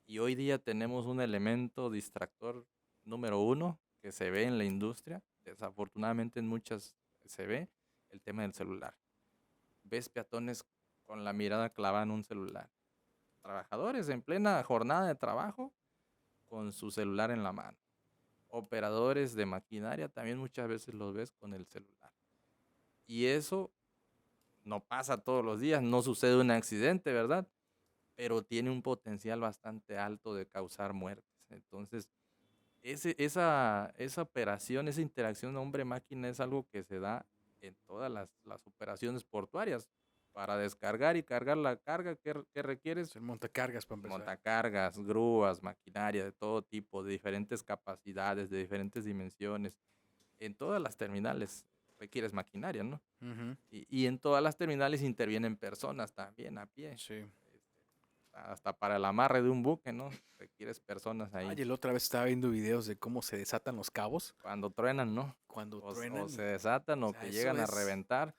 Y hoy día tenemos un elemento distractor número uno que se ve en la industria, desafortunadamente en muchas se ve, el tema del celular. Ves peatones con la mirada clavada en un celular. Trabajadores en plena jornada de trabajo con su celular en la mano. Operadores de maquinaria también muchas veces los ves con el celular. Y eso no pasa todos los días, no sucede un accidente, ¿verdad? Pero tiene un potencial bastante alto de causar muertes. Entonces, esa operación, esa interacción hombre-máquina es algo que se da en todas las operaciones portuarias. Para descargar y cargar la carga que requieres, Es el montacargas para empezar. montacargas, grúas, maquinaria de todo tipo, de diferentes capacidades, de diferentes dimensiones. En todas las terminales requieres maquinaria, ¿no? Ujú, Y en todas las terminales intervienen personas también a pie. sí. Hasta para el amarre de un buque, ¿no? Requieres personas ahí. Ay, la otra vez estaba viendo videos de cómo se desatan los cabos Cuando truenan, ¿no? cuando O truenan se y, desatan o o sea, que eso llegan a es, reventar.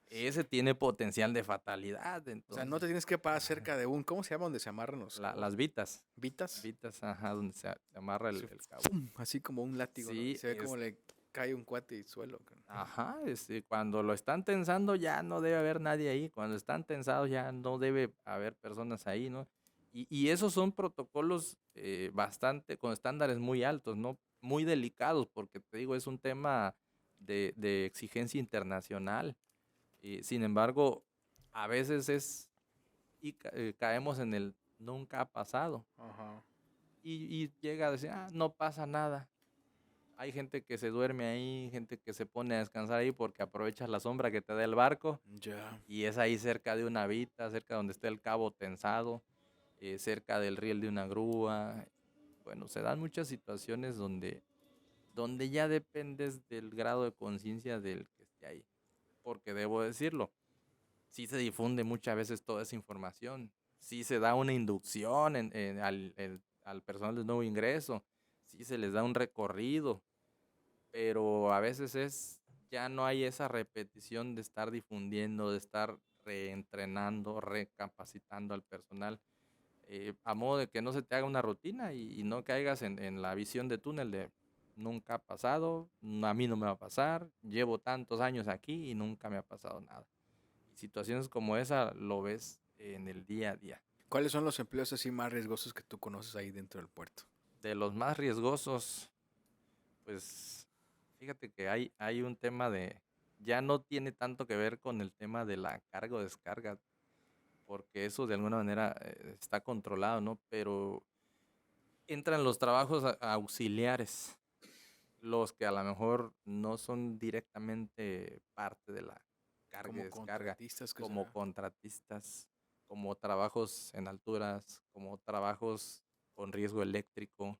Ese tiene potencial de fatalidad, o sea, no te entonces. tienes que parar cerca de un, ¿cómo se llama? Donde se amarran los cabos. Las vitas. ¿Vitas? Vitas, ajá, donde se amarra Así, el cabo. ¡fum! Así como un látigo, ¿no? Y Sí, se ve como le cae un cuate y suelo. ajá, cuando lo están tensando ya no debe haber nadie ahí. Cuando están tensados ya no debe haber personas ahí, ¿no? Y esos son protocolos bastante, con estándares muy altos, ¿no? Muy delicados, porque te digo, es un tema de exigencia internacional. Sin embargo, a veces caemos en el nunca ha pasado. Ajá. Y llega a decir, no pasa nada. Hay gente que se duerme ahí, gente que se pone a descansar ahí porque aprovechas la sombra que te da el barco Ya. y es ahí cerca de una vita, cerca donde está el cabo tensado, cerca del riel de una grúa. Bueno, se dan muchas situaciones donde ya dependes del grado de conciencia del que esté ahí. Porque debo decirlo, sí se difunde muchas veces toda esa información, sí se da una inducción al personal de nuevo ingreso, sí se les da un recorrido, pero a veces ya no hay esa repetición de estar difundiendo, de estar reentrenando, recapacitando al personal, a modo de que no se te haga una rutina y no caigas en la visión de túnel de nunca ha pasado, a mí no me va a pasar, llevo tantos años aquí y nunca me ha pasado nada. Situaciones como esa lo ves en el día a día. ¿Cuáles son los empleos así más riesgosos que tú conoces ahí dentro del puerto? De los más riesgosos, pues fíjate que hay un tema ya no tiene tanto que ver con el tema de la carga o descarga, porque eso de alguna manera está controlado, ¿no? Pero entran los trabajos auxiliares, los que a lo mejor no son directamente parte de la carga y Como descarga, contratistas que como será. contratistas, como trabajos en alturas, como trabajos con riesgo eléctrico,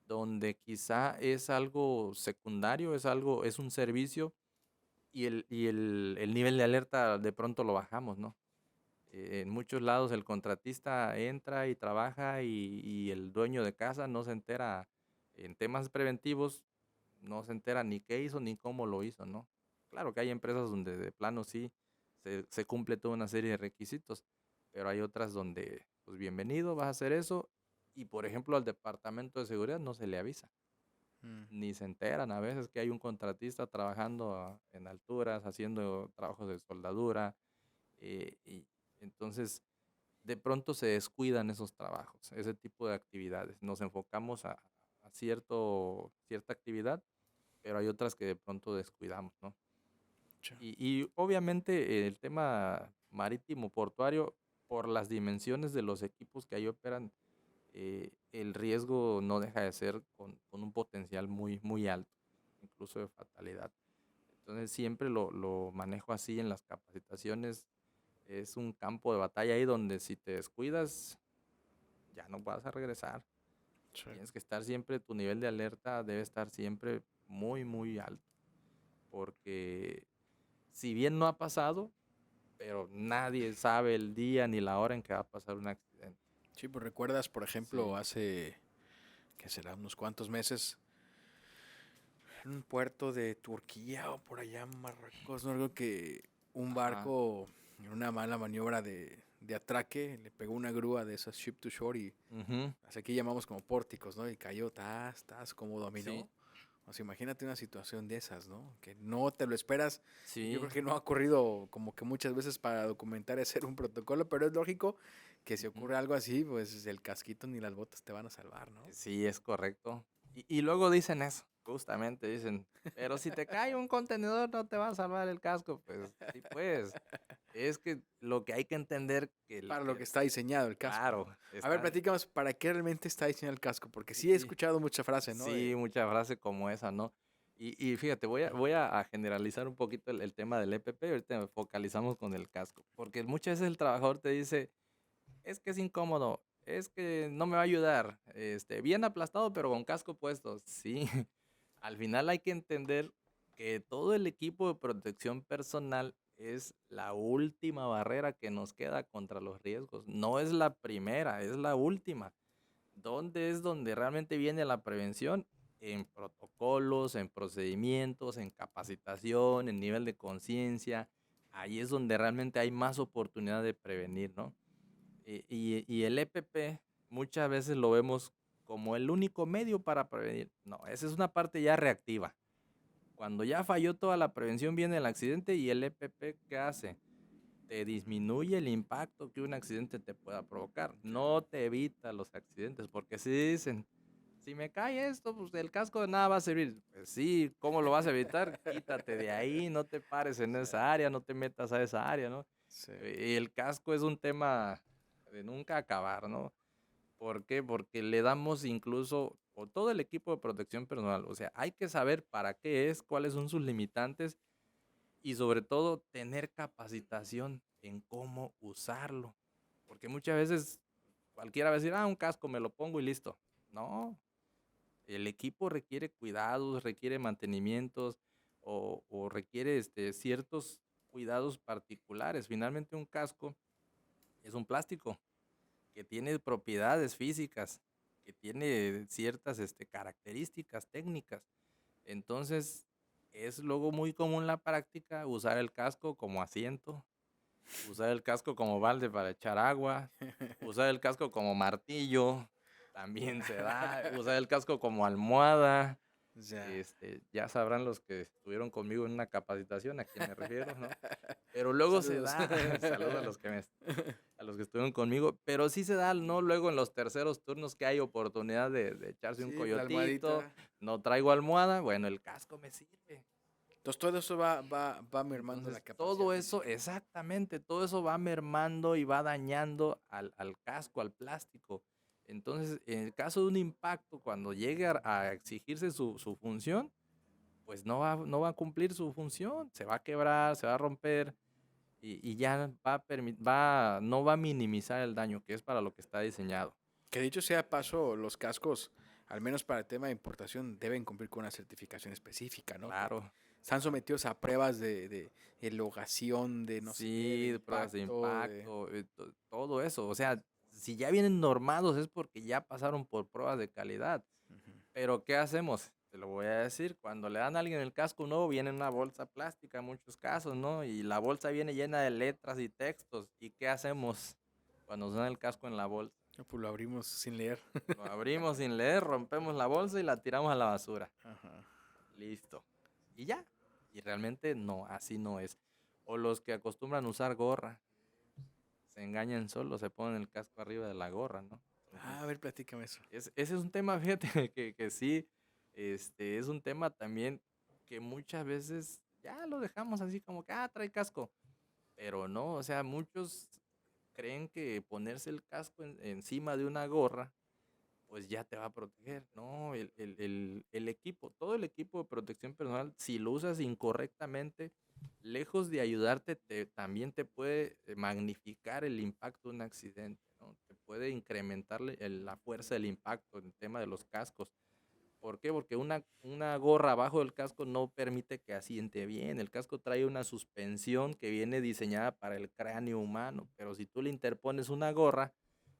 donde quizá es algo secundario, es un servicio y el nivel de alerta de pronto lo bajamos, ¿no? En muchos lados el contratista entra y trabaja y el dueño de casa no se entera en temas preventivos, no se entera ni qué hizo ni cómo lo hizo, ¿no? Claro que hay empresas donde de plano sí se cumple toda una serie de requisitos, pero hay otras donde, pues bienvenido, vas a hacer eso y por ejemplo al departamento de seguridad no se le avisa, Mm. ni se enteran a veces que hay un contratista trabajando en alturas, haciendo trabajos de soldadura, y entonces de pronto se descuidan esos trabajos, ese tipo de actividades. Nos enfocamos a cierta actividad, pero hay otras que de pronto descuidamos, ¿no? Ya. Y obviamente el tema marítimo portuario, por las dimensiones de los equipos que ahí operan, el riesgo no deja de ser con un potencial muy, muy alto, incluso de fatalidad. Entonces siempre lo manejo así en las capacitaciones. Es un campo de batalla ahí donde si te descuidas, ya no vas a regresar. Sí. Tienes que estar siempre, tu nivel de alerta debe estar siempre muy, muy alto. Porque si bien no ha pasado, pero nadie sabe el día ni la hora en que va a pasar un accidente. Sí, pues recuerdas, por ejemplo, Sí. hace, que será unos cuantos meses, en un puerto de Turquía o por allá en Marruecos, ¿no? Algo que un Ajá. barco, en una mala maniobra de atraque, le pegó una grúa de esas ship to shore y Ujú. así aquí llamamos como pórticos, ¿no? Y cayó, como dominó. Sí. O sea, imagínate una situación de esas, ¿no? Que no te lo esperas. Y yo Sí. creo que no ha ocurrido como que muchas veces para documentar y hacer un protocolo, pero es lógico que si Ujú. ocurre algo así, pues el casquito ni las botas te van a salvar, ¿no? Sí, es correcto. Y luego dicen eso, justamente dicen, pero si te cae un contenedor no te va a salvar el casco. Pues sí, pues, es que lo que hay que entender que, Para lo que está diseñado el casco, claro, ¿no? A ver, está, platícanos para qué realmente está diseñado el casco, porque sí he sí, escuchado mucha frase, ¿no? sí, mucha frase como esa, ¿no? Y fíjate, voy a generalizar un poquito el tema del EPP, ahorita nos focalizamos con el casco, porque muchas veces el trabajador te dice, es que es incómodo, es que no me va a ayudar, bien aplastado pero con casco puesto. Sí, al final hay que entender que todo el equipo de protección personal es la última barrera que nos queda contra los riesgos. No es la primera, es la última. ¿Dónde es donde realmente viene la prevención? En protocolos, en procedimientos, en capacitación, en nivel de conciencia. Ahí es donde realmente hay más oportunidad de prevenir, ¿no? Y el EPP muchas veces lo vemos como el único medio para prevenir. No, esa es una parte ya reactiva. Cuando ya falló toda la prevención viene el accidente y el EPP, ¿qué hace? Te disminuye el impacto que un accidente te pueda provocar. No te evita los accidentes, porque si dicen, si me cae esto, pues el casco de nada va a servir. Pues sí, ¿cómo lo vas a evitar? Quítate de ahí, no te pares en esa área, no te metas a esa área, ¿no? Sí. Y el casco es un tema de nunca acabar, ¿no? ¿Por qué? Porque le damos incluso, o todo el equipo de protección personal, o sea, hay que saber para qué es, cuáles son sus limitantes y sobre todo tener capacitación en cómo usarlo. Porque muchas veces cualquiera va a decir, un casco me lo pongo y listo. No, el equipo requiere cuidados, requiere mantenimientos o requiere ciertos cuidados particulares. Finalmente un casco es un plástico que tiene propiedades físicas, que tiene ciertas características técnicas. Entonces, es luego muy común la práctica usar el casco como asiento, usar el casco como balde para echar agua, usar el casco como martillo, también se da, usar el casco como almohada. Ya. Ya sabrán los que estuvieron conmigo en una capacitación a quién me refiero, ¿no? Pero luego se Saludos. da, saludos a los que estuvieron conmigo, pero sí se da, ¿no? Luego en los terceros turnos que hay oportunidad de echarse un Sí, la coyotito, almohadita. no traigo almohada, bueno, el casco me sirve. Entonces todo eso va mermando la Entonces, capacidad todo eso, física. exactamente, todo eso va mermando y va dañando al casco, al plástico. Entonces, en el caso de un impacto, cuando llegue a exigirse su función, pues no va a cumplir su función, se va a quebrar, se va a romper y ya no va a minimizar el daño, que es para lo que está diseñado. Que dicho sea de paso, los cascos, al menos para el tema de importación, deben cumplir con una certificación específica, ¿no? Que Claro, están claro. sometidos a pruebas de elogación, de no sé, de Sí, de pruebas de impacto, de... impacto, todo eso. O sea, si ya vienen normados es porque ya pasaron por pruebas de calidad. Ujú. Pero ¿qué hacemos? Te lo voy a decir, cuando le dan a alguien el casco nuevo, viene en una bolsa plástica en muchos casos, ¿no? Y la bolsa viene llena de letras y textos. ¿Y qué hacemos cuando nos dan el casco en la bolsa? No, pues lo abrimos sin leer. Lo abrimos sin leer, rompemos la bolsa y la tiramos a la basura. Ajá. Listo. Y ya. Y realmente no, así no es. O los que acostumbran usar gorra, se engañan solos, se ponen el casco arriba de la gorra, ¿no? Ah, Entonces, a ver, platícame eso. ese es un tema, fíjate, que sí, es un tema también que muchas veces ya lo dejamos así como que, trae casco. Pero no, o sea, muchos creen que ponerse el casco encima de una gorra pues ya te va a proteger. No, el equipo, todo el equipo de protección personal, si lo usas incorrectamente, lejos de ayudarte, también te puede magnificar el impacto de un accidente, ¿no? Te puede incrementar la fuerza del impacto en el tema de los cascos. ¿Por qué? Porque una gorra abajo del casco no permite que asiente bien. El casco trae una suspensión que viene diseñada para el cráneo humano, pero si tú le interpones una gorra,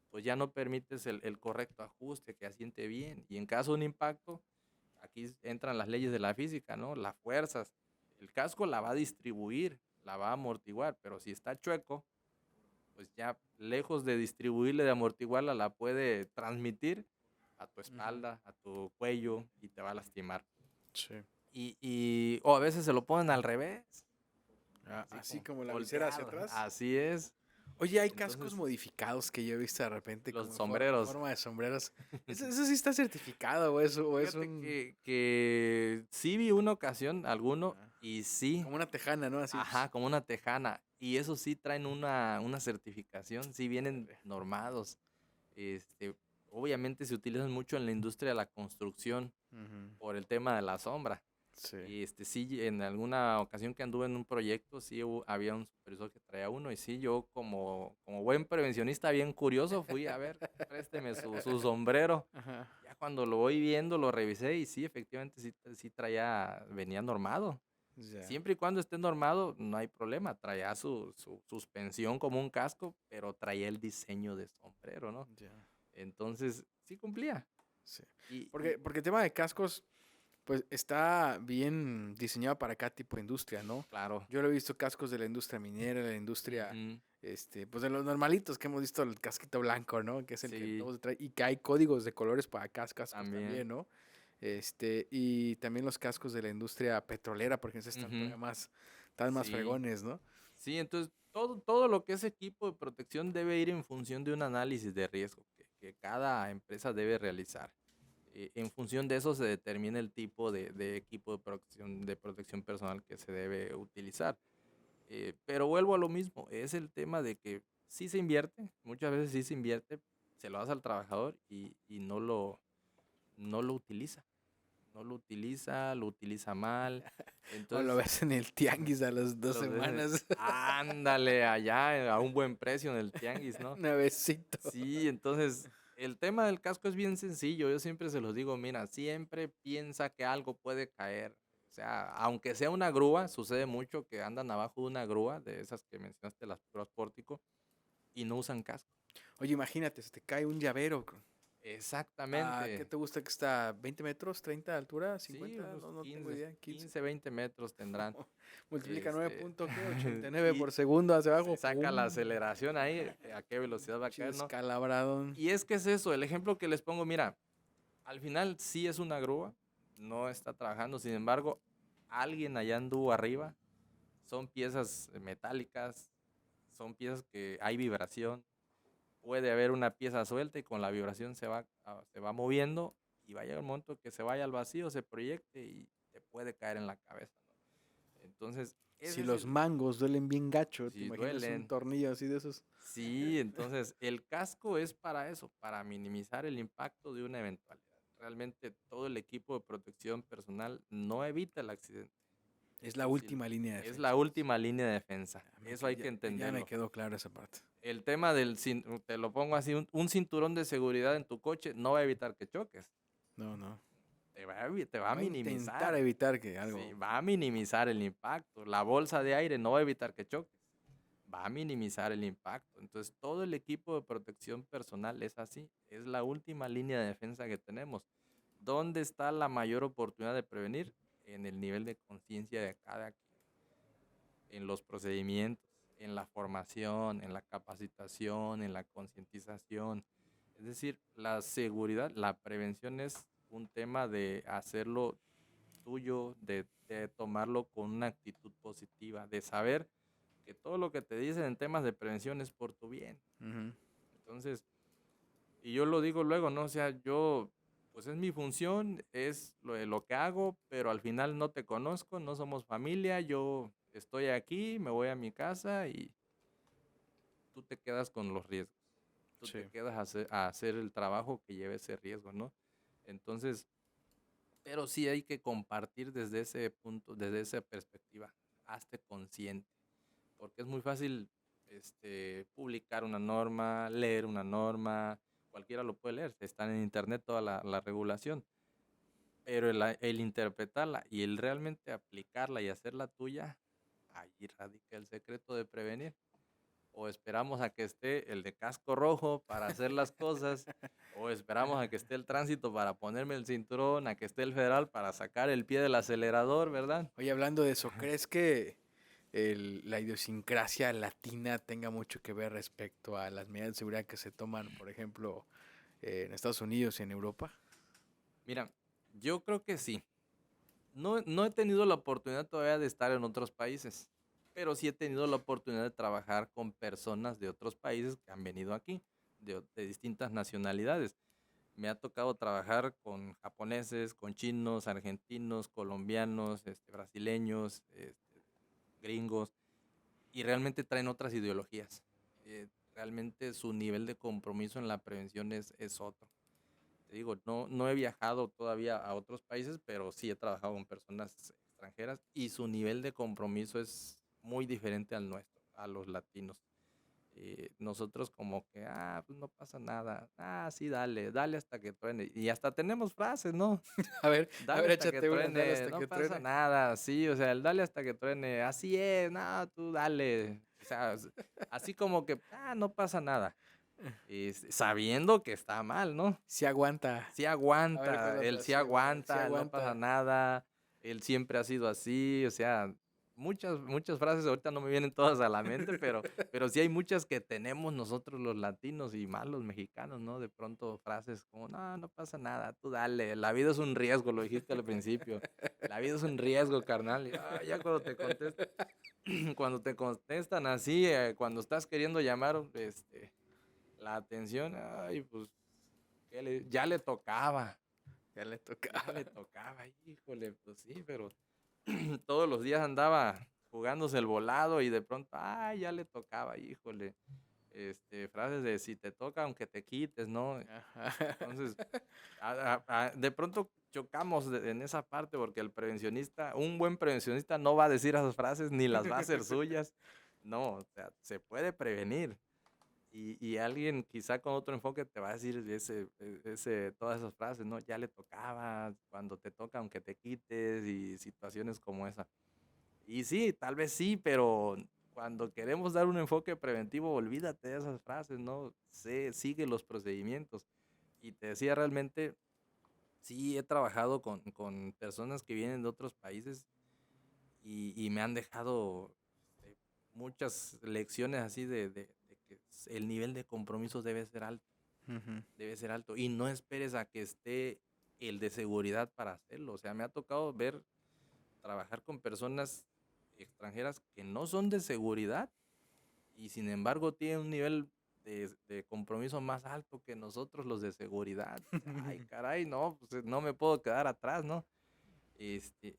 pues ya no permites el correcto ajuste, que asiente bien. Y en caso de un impacto, aquí entran las leyes de la física, ¿no? Las fuerzas. El casco la va a distribuir, la va a amortiguar, pero si está chueco, pues ya lejos de distribuirle, de amortiguarla, la puede transmitir a tu Ujú. espalda, a tu cuello y te va a lastimar. Sí. O a veces se lo ponen al revés, Ah, así así como como la visera hacia volteado. atrás. Así es. Oye, hay cascos Entonces, modificados que yo he visto de repente los como en sombreros. forma de sombreros. Eso sí está certificado o es Fíjate un... que sí vi una ocasión, alguno, ah, y sí, como una tejana, ¿no? Así. ajá, como una tejana. Y eso sí traen una certificación, sí vienen Órale. normados. Obviamente se utilizan mucho en la industria de la construcción Ujú. por el tema de la sombra. Sí. Y sí, en alguna ocasión que anduve en un proyecto, sí había un supervisor que traía uno y sí, yo como buen prevencionista bien curioso fui a ver, présteme su sombrero. Ajá. Ya cuando lo voy viendo, lo revisé y sí, efectivamente sí venía normado. Ya, Siempre y cuando esté normado, no hay problema. Traía su suspensión como un casco, pero traía el diseño de sombrero, ¿no? ya. Entonces, sí cumplía. Sí. Y, y Porque el tema de cascos, pues está bien diseñado para cada tipo de industria, ¿no? claro. Yo lo he visto cascos de la industria minera, de la industria, Ujú, pues de los normalitos que hemos visto, el casquito blanco, ¿no? Que es el que sí, todos traen, y que hay códigos de colores para cada cascos también. también, ¿no? Y también los cascos de la industria petrolera, porque esos están Ujú, todavía están más sí. fregones, ¿no? Sí, entonces todo lo que es equipo de protección debe ir en función de un análisis de riesgo que cada empresa debe realizar. En función de eso se determina el tipo de equipo de protección personal que se debe utilizar. Pero vuelvo a lo mismo, es el tema de que sí se invierte, muchas veces sí se invierte, se lo das al trabajador y no lo utiliza. No lo utiliza mal. O lo Entonces, ves en el tianguis a las dos los ves, semanas, ándale, allá a un buen precio en el tianguis, ¿no? nuevecito. Sí, entonces el tema del casco es bien sencillo. Yo siempre se los digo, mira, siempre piensa que algo puede caer. O sea, aunque sea una grúa, sucede mucho que andan abajo de una grúa, de esas que mencionaste, las grúas pórtico, y no usan casco. Oye, imagínate, se te cae un llavero. ¿Qué Exactamente. te gusta que está? ¿20 metros? ¿30 de altura? Sí, ¿50? unos No, no tengo 15, idea. 15. 15, 20 metros tendrán. Multiplica 9 Este, punto, ¿qué? 89 y por segundo hacia se abajo. saca la ¡Pum! aceleración ahí, a qué velocidad va a caer, ¿no? Descalabradón. Y es que es eso, el ejemplo que les pongo, mira, al final sí es una grúa, no está trabajando, sin embargo, alguien allá anduvo arriba, son piezas metálicas, son piezas que hay vibración, puede haber una pieza suelta y con la vibración se va moviendo y va a llegar un momento que se vaya al vacío, se proyecte y te puede caer en la cabeza, ¿no? Entonces, Si ese es los el, mangos duelen bien gacho, ¿te si imaginas un duelen, tornillo así de esos? sí, entonces el casco es para eso, para minimizar el impacto de una eventualidad. Realmente todo el equipo de protección personal no evita el accidente. Es la Sí, última línea de es la defensa. última línea de defensa. Eso hay que Ya me entenderlo. quedó claro esa parte. El tema te lo pongo así, un cinturón de seguridad en tu coche no va a evitar que choques. No, no. Te va a Va a intentar minimizar. evitar que Sí, algo... va a minimizar el impacto. La bolsa de aire no va a evitar que choques. Va a minimizar el impacto. Entonces, todo el equipo de protección personal es así. Es la última línea de defensa que tenemos. ¿Dónde está la mayor oportunidad de prevenir? En el nivel de conciencia de cada quien, en los procedimientos, en la formación, en la capacitación, en la concientización. Es decir, la seguridad, la prevención es un tema de hacerlo tuyo, de tomarlo con una actitud positiva, de saber que todo lo que te dicen en temas de prevención es por tu bien. Ujú. Entonces, y yo lo digo luego, ¿no? O sea, pues es mi función, es lo que hago, pero al final no te conozco, no somos familia, yo estoy aquí, me voy a mi casa y tú te quedas con los riesgos. Tú te Sí. quedas a hacer el trabajo que lleve ese riesgo, ¿no? Entonces, pero sí hay que compartir desde ese punto, desde esa perspectiva. Hazte consciente, porque es muy fácil publicar una norma, leer una norma, cualquiera lo puede leer, está en internet toda la regulación, pero el interpretarla y el realmente aplicarla y hacerla tuya, ahí radica el secreto de prevenir. O esperamos a que esté el de casco rojo para hacer las cosas, o esperamos a que esté el tránsito para ponerme el cinturón, a que esté el federal para sacar el pie del acelerador, ¿verdad? Oye, hablando de eso, ¿crees que la idiosincrasia latina tenga mucho que ver respecto a las medidas de seguridad que se toman, por ejemplo, en Estados Unidos y en Europa? Mira, yo creo que sí. No he tenido la oportunidad todavía de estar en otros países, pero sí he tenido la oportunidad de trabajar con personas de otros países que han venido aquí, de distintas nacionalidades. Me ha tocado trabajar con japoneses, con chinos, argentinos, colombianos, brasileños, gringos, y realmente traen otras ideologías. Realmente su nivel de compromiso en la prevención es otro. Te digo, no he viajado todavía a otros países, pero sí he trabajado con personas extranjeras y su nivel de compromiso es muy diferente al nuestro, a los latinos. Nosotros como que, pues no pasa nada, sí, dale, dale hasta que truene. Y hasta tenemos frases, ¿no? A Dale ver, hasta que échate una, dale truene, hasta no que pasa truene. nada, sí, o sea, el dale hasta que truene, así es, no, tú dale. O sea, así como que, no pasa nada. Sabiendo que está mal, ¿no? Sí aguanta. Sí A ver, ¿cuál aguanta, él otra? sí Sí aguanta, no pasa aguanta. nada, él siempre ha sido así, o sea, muchas frases ahorita no me vienen todas a la mente, pero sí hay muchas que tenemos nosotros los latinos y más los mexicanos, ¿no? De pronto frases como, no pasa nada, tú dale, la vida es un riesgo, lo dijiste al principio, la vida es un riesgo, carnal, y, ya cuando te contestan así, cuando estás queriendo llamar, la atención, pues, ya le tocaba. Ya le toca. Ya le tocaba, híjole, pues sí, pero todos los días andaba jugándose el volado y de pronto, ya le tocaba, híjole. Frases de si te toca, aunque te quites, ¿no? Ajá. Entonces, de pronto chocamos en esa parte porque un buen prevencionista no va a decir esas frases ni las va a hacer suyas. No, o sea, se puede prevenir. Y alguien quizá con otro enfoque te va a decir todas esas frases, ¿no? Ya le tocaba, cuando te toca, aunque te quites, y situaciones como esa. Y sí, tal vez sí, pero cuando queremos dar un enfoque preventivo, olvídate de esas frases, ¿no? Sigue los procedimientos. Y te decía realmente, sí he trabajado con personas que vienen de otros países y me han dejado eh, muchas lecciones así de que el nivel de compromiso Ujú. debe ser alto y no esperes a que esté el de seguridad para hacerlo. O sea, me ha tocado trabajar con personas extranjeras que no son de seguridad y sin embargo tienen un nivel de compromiso más alto que nosotros los de seguridad. Ay, caray, no, pues no me puedo quedar atrás, ¿no? Este,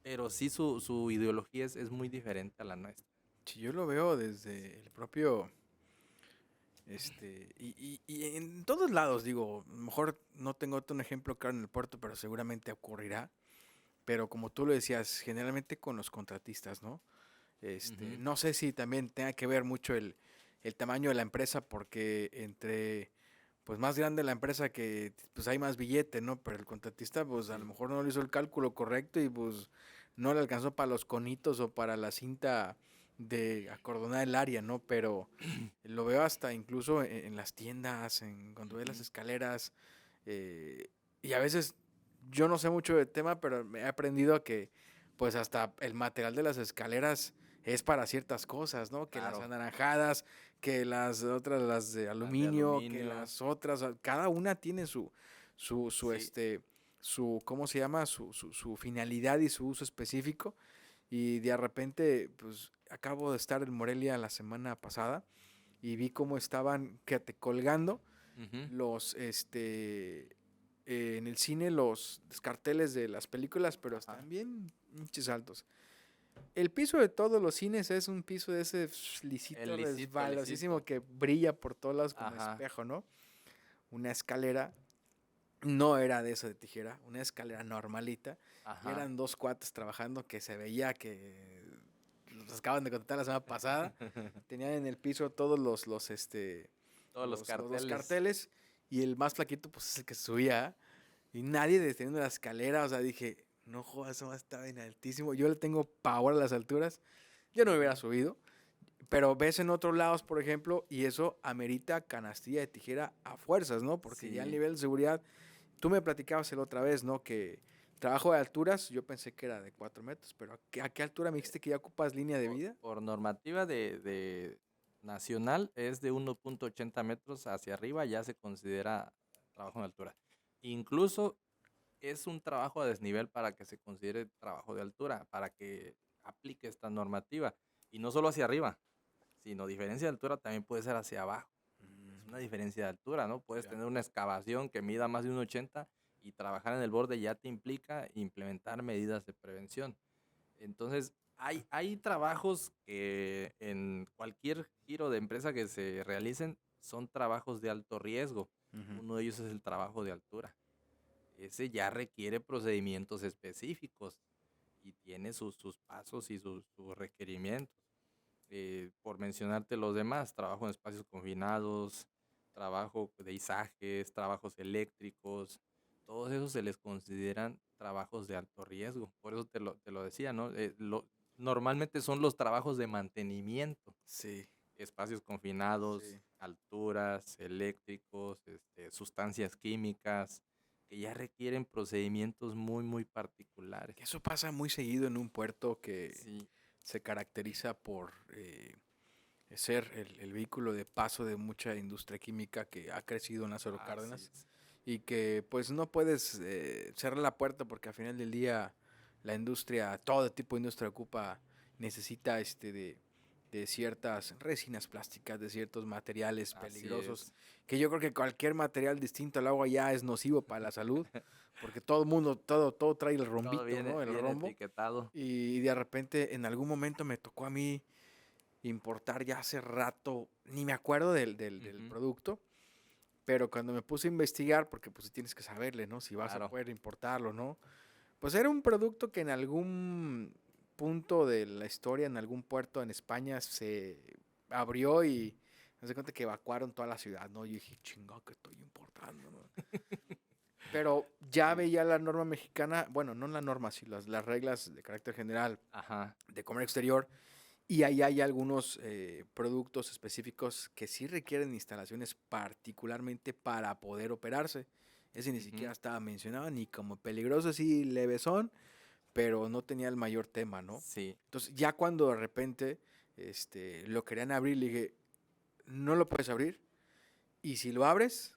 pero sí su ideología es muy diferente a la nuestra. Si yo lo veo desde el propio, y en todos lados, digo, a lo mejor no tengo otro ejemplo claro en el puerto, pero seguramente ocurrirá. Pero como tú lo decías, generalmente con los contratistas, ¿no? Ujú. No sé si también tenga que ver mucho el tamaño de la empresa, porque entre, pues más grande la empresa que, pues hay más billete, ¿no? Pero el contratista, pues a lo Sí, mejor no le hizo el cálculo correcto y pues no le alcanzó para los conitos o para la cinta de acordonar el área, ¿no? Pero lo veo hasta incluso en las tiendas, cuando ves las ujú. escaleras, y a veces yo no sé mucho del tema, pero me he aprendido a que pues hasta el material de las escaleras es para ciertas cosas, ¿no? Que las Claro, anaranjadas, que las otras, las de las de aluminio, que aluminio, las otras, cada una tiene su, su, sí, este, ¿cómo se llama? Su finalidad y su uso específico. Y de repente, pues acabo de estar en Morelia la semana pasada y vi cómo estaban, colgando ujú, los, en el cine los carteles de las películas, pero ajá, están bien hinches altos. El piso de todos los cines es un piso de ese el lisito, lisito, el resbalosísimo lisito, que brilla por todos lados como ajá, espejo, ¿no? Una escalera, no era de esa de tijera, una escalera normalita. Y ajá. eran dos cuates trabajando que se veía que los acaban de contratar la semana pasada. Tenían en el piso todos Todos los los carteles. carteles y el más flaquito pues es el que subía y nadie deteniendo la escalera, o sea, dije, no jodas, eso estaba en altísimo, yo le tengo pavor a las alturas, yo no me hubiera Ujú. subido, pero ves en otros lados, por ejemplo, y eso amerita canastilla de tijera a fuerzas, ¿no? Porque ya el Sí, nivel de seguridad, tú me platicabas el otra vez, ¿no? Que trabajo de alturas, yo pensé que era de 4 metros, pero a qué altura me eh, dijiste que ya ocupas línea de vida? por normativa de nacional es de 1.80 metros hacia arriba, ya se considera trabajo en altura. Incluso es un trabajo a desnivel para que se considere trabajo de altura, para que aplique esta normativa. Y no solo hacia arriba, sino diferencia de altura también puede ser hacia abajo. Es una diferencia de altura, ¿no? Puedes Ya. tener una excavación que mida más de 1.80 y trabajar en el borde ya te implica implementar medidas de prevención. Entonces, hay trabajos que en cualquier giro de empresa que se realicen son trabajos de alto riesgo. Ujú. Uno de ellos es el trabajo de altura. Ese ya requiere procedimientos específicos y tiene sus pasos y sus requerimientos. Por mencionarte los demás, trabajo en espacios confinados, trabajo de izajes, trabajos eléctricos, todos esos se les consideran trabajos de alto riesgo. Por eso te lo decía, ¿no? Normalmente son los trabajos de mantenimiento, Sí, espacios confinados, sí. alturas, eléctricos, sustancias químicas, que ya requieren procedimientos muy, muy particulares. Eso pasa muy seguido en un puerto que Sí, se caracteriza por ser el vehículo de paso de mucha industria química que ha crecido en Lázaro así Cárdenas es. y que pues no puedes cerrar la puerta porque al final del día la industria, todo tipo de industria ocupa, necesita de ciertas resinas plásticas, de ciertos materiales Así peligrosos, es. que yo creo que cualquier material distinto al agua ya es nocivo para la salud, porque todo el mundo, todo trae el Todo rombito, viene, ¿no? El viene rombo. etiquetado. Y de repente en algún momento me tocó a mí importar ya hace rato, ni me acuerdo del Ujú, producto, pero cuando me puse a investigar, porque pues tienes que saberle, ¿no? Si vas a claro. poder importarlo, ¿no? Pues era un producto que en algún punto de la historia, en algún puerto en España, se abrió y me di cuenta que evacuaron toda la ciudad, ¿no? Yo dije, chinga, que estoy importando, ¿no? Pero ya Sí. veía la norma mexicana, bueno, no la norma, sino las reglas de carácter general Ajá. de comercio exterior. Y ahí hay algunos productos específicos que sí requieren instalaciones particularmente para poder operarse. Ese ni Ujú, siquiera estaba mencionado, ni como peligroso, así levesón, pero no tenía el mayor tema, ¿no? sí. Entonces, ya cuando de repente lo querían abrir, le dije, no lo puedes abrir. Y si lo abres,